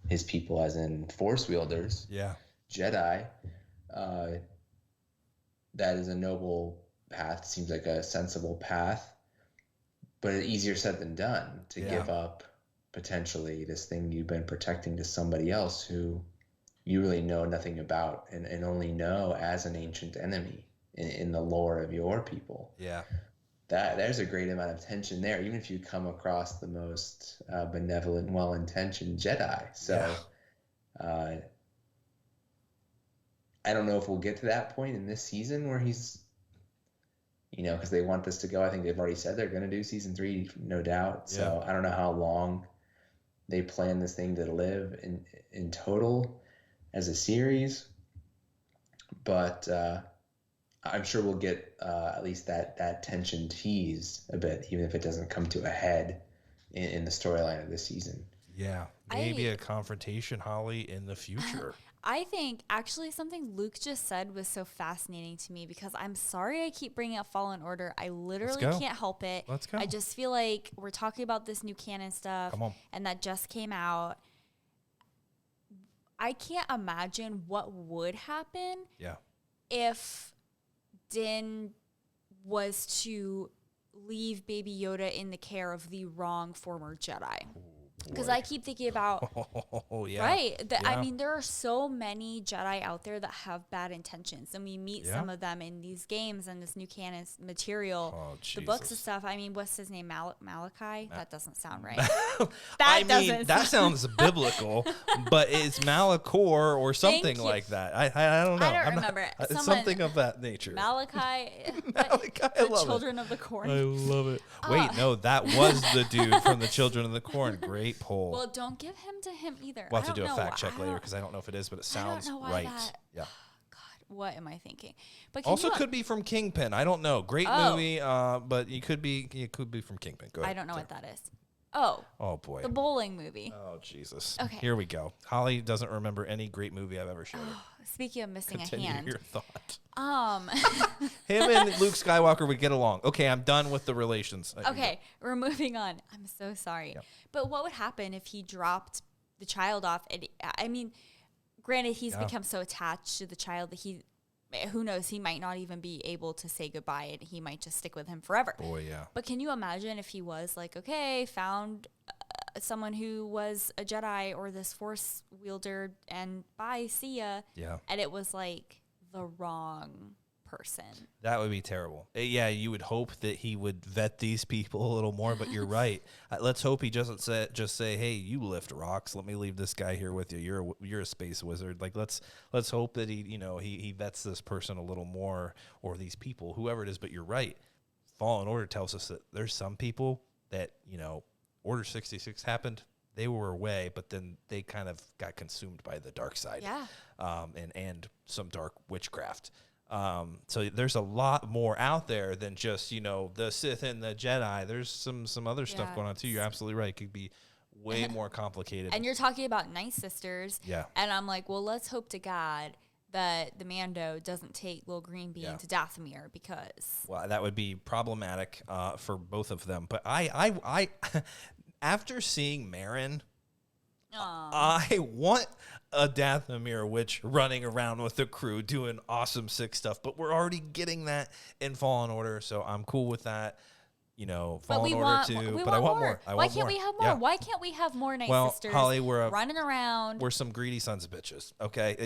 his people as in Force wielders. Yeah. Jedi. That is a noble path. Seems like a sensible path, but easier said than done to give up potentially this thing you've been protecting to somebody else who you really know nothing about and only know as an ancient enemy in the lore of your people. Yeah. There's a great amount of tension there, even if you come across the most benevolent, well-intentioned Jedi. So I don't know if we'll get to that point in this season where he's, because they want this to go. I think they've already said they're going to do season 3, no doubt. So I don't know how long they plan this thing to live in total as a series, but I'm sure we'll get at least that tension teased a bit, even if it doesn't come to a head in the storyline of this season. Yeah, maybe a confrontation, Holly, in the future. I think actually something Luke just said was so fascinating to me, because I'm sorry I keep bringing up Fallen Order. I literally can't help it. Let's go. I just feel like we're talking about this new canon stuff, and that just came out. I can't imagine what would happen if Din was to leave Baby Yoda in the care of the wrong former Jedi. Because I keep thinking about, I mean, there are so many Jedi out there that have bad intentions, and we meet some of them in these games and this new canon material, the books and stuff. I mean, what's his name? Malachi? That doesn't sound right. That sounds biblical, but it's Malachor or something like that. I don't know. I don't remember. It's something of that nature. Malachi, the Children of the Corn. I love it. Wait, no, that was the dude from the Children of the Corn. Great poll. Well, don't give him to him either. We'll have to do a fact check later, because I don't know if it is, but it sounds right. Yeah. God, what am I thinking? But also could be from Kingpin. I don't know. Great movie, but it could be from Kingpin. Go ahead. I don't know what that is. Oh boy. The bowling movie. Oh Jesus. Okay. Here we go. Holly doesn't remember any great movie I've ever showed her. Speaking of missing Continue a hand. your thought. Him and Luke Skywalker would get along. Okay, I'm done with the relations. Okay, we're moving on. I'm so sorry. Yep. But what would happen if he dropped the child off? I mean, granted, he's become so attached to the child that who knows, he might not even be able to say goodbye, and he might just stick with him forever. Boy, yeah. But can you imagine if he was like, okay, found someone who was a Jedi or this Force wielder, and bye, see ya. Yeah. And it was like the wrong person. That would be terrible. Yeah, you would hope that he would vet these people a little more, but you're right. Let's hope he doesn't just say, "Hey, you lift rocks. Let me leave this guy here with you. You're a space wizard." Like let's hope that he vets this person a little more, or these people, whoever it is. But you're right. Fallen Order tells us that there's some people that Order 66 happened. they were away, but then they kind of got consumed by the dark side. Yeah. And some dark witchcraft. So there's a lot more out there than just, the Sith and the Jedi. There's some other stuff going on too. You're absolutely right. It could be way more complicated. And you're talking about Night Sisters. Yeah. And I'm like, well, let's hope to God that the Mando doesn't take Little Green Bean to Dathomir, because... Well, that would be problematic for both of them. But I after seeing Marin, I want a Dathomir witch running around with the crew doing awesome sick stuff. But we're already getting that in Fallen Order, so I'm cool with that. Fallen Order too, but I want more. Why can't we have more? Yeah. Why can't we have more Night Sisters Holly, running around? We're some greedy sons of bitches, okay?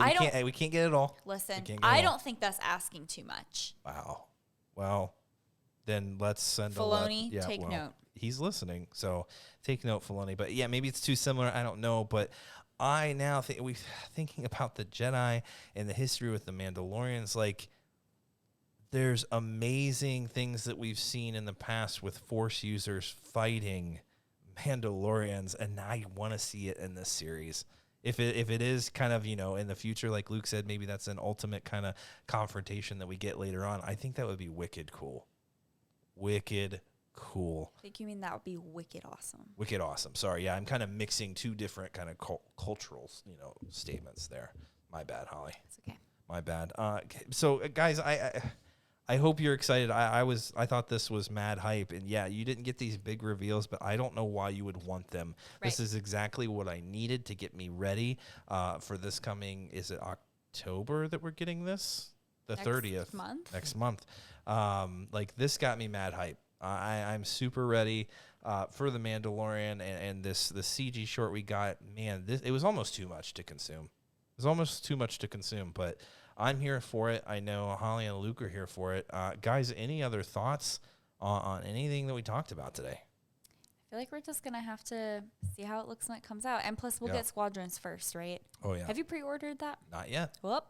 We can't get it all. Listen, I don't think that's asking too much. Wow. Well, then let's send Filoni, take note. He's listening, so take note, Filoni. But yeah, maybe it's too similar. I don't know, but I now thinking about the Jedi and the history with the Mandalorians, like, there's amazing things that we've seen in the past with Force users fighting Mandalorians, and now you want to see it in this series. If it is kind of, in the future, like Luke said, maybe that's an ultimate kind of confrontation that we get later on. I think that would be wicked cool. Wicked cool. I think you mean that would be wicked awesome. Wicked awesome. Sorry, yeah, I'm kind of mixing two different kind of cultural, statements there. My bad, Holly. It's okay. My bad. So, guys, I hope you're excited. I thought this was mad hype, and yeah, you didn't get these big reveals, but I don't know why you would want them. Right. This is exactly what I needed to get me ready for this coming. Is it October that we're getting this? The 30th next month. Like, this got me mad hype. I'm super ready for the Mandalorian and the CG short we got. Man, it was almost too much to consume. But I'm here for it. I know Holly and Luke are here for it. Guys, any other thoughts on anything that we talked about today? I feel like we're just going to have to see how it looks when it comes out. And plus, we'll get Squadrons first, right? Oh, yeah. Have you pre-ordered that? Not yet. Whoop.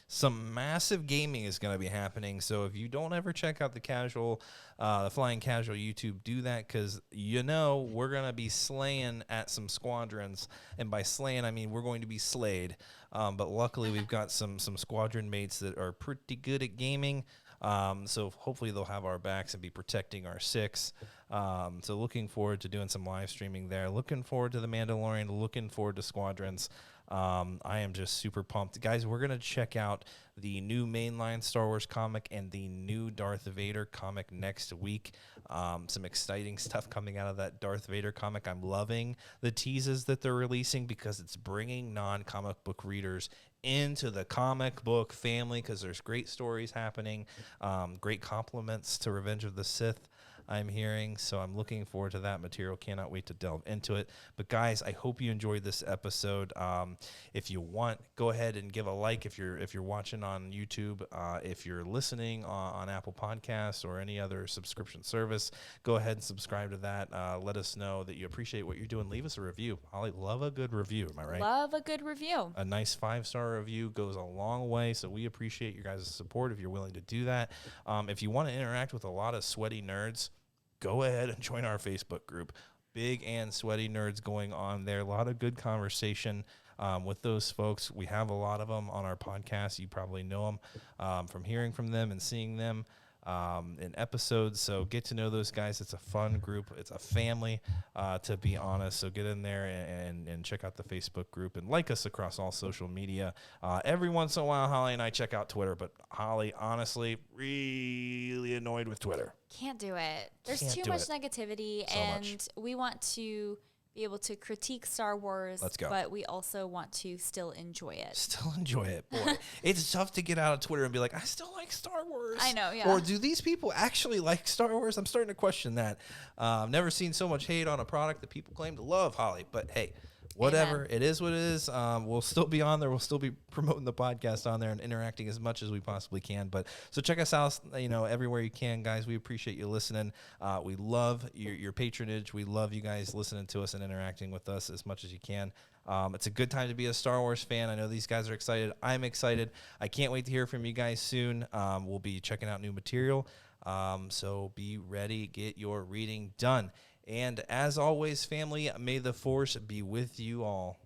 Some massive gaming is going to be happening. So if you don't ever check out the Flying Casual YouTube, do that, because we're going to be slaying at some Squadrons. And by slaying, I mean we're going to be slayed. But luckily, we've got some Squadron mates that are pretty good at gaming. So hopefully they'll have our backs and be protecting our six. So looking forward to doing some live streaming there. Looking forward to the Mandalorian. Looking forward to Squadrons. I am just super pumped. Guys, we're going to check out the new mainline Star Wars comic and the new Darth Vader comic next week. Some exciting stuff coming out of that Darth Vader comic. I'm loving the teases that they're releasing, because it's bringing non-comic book readers into the comic book family, because there's great stories happening, great compliments to Revenge of the Sith, I'm hearing. So I'm looking forward to that material. Cannot wait to delve into it. But guys, I hope you enjoyed this episode. If you want, go ahead and give a like if you're watching on YouTube. If you're listening on Apple Podcasts or any other subscription service, go ahead and subscribe to that. Let us know that you appreciate what you're doing. Leave us a review. Holly, love a good review. Am I right? Love a good review. A nice 5-star review goes a long way. So we appreciate your guys' support if you're willing to do that. If you want to interact with a lot of sweaty nerds, go ahead and join our Facebook group. Big and sweaty nerds going on there. A lot of good conversation with those folks. We have a lot of them on our podcast. You probably know them from hearing from them and seeing them in episodes. So get to know those guys. It's a fun group. It's a family, to be honest. So get in there and check out the Facebook group and like us across all social media. Every once in a while, Holly and I check out Twitter, but Holly, honestly, really annoyed with Twitter. Can't do it. There's too much negativity, and we want to be able to critique Star Wars. Let's go. But we also want to still enjoy it. Still enjoy it. Boy, it's tough to get out of Twitter and be like, I still like Star Wars. I know, yeah. Or do these people actually like Star Wars? I'm starting to question that. I've never seen so much hate on a product that people claim to love, Holly. But hey, whatever. Amen. It is what it is. We'll still be on there. We'll still be promoting the podcast on there and interacting as much as we possibly can. But so check us out, everywhere you can, guys. We appreciate you listening. We love your patronage. We love you guys listening to us and interacting with us as much as you can. It's a good time to be a Star Wars fan. I know these guys are excited. I'm excited. I can't wait to hear from you guys soon. We'll be checking out new material. So be ready. Get your reading done. And as always, family, may the Force be with you all.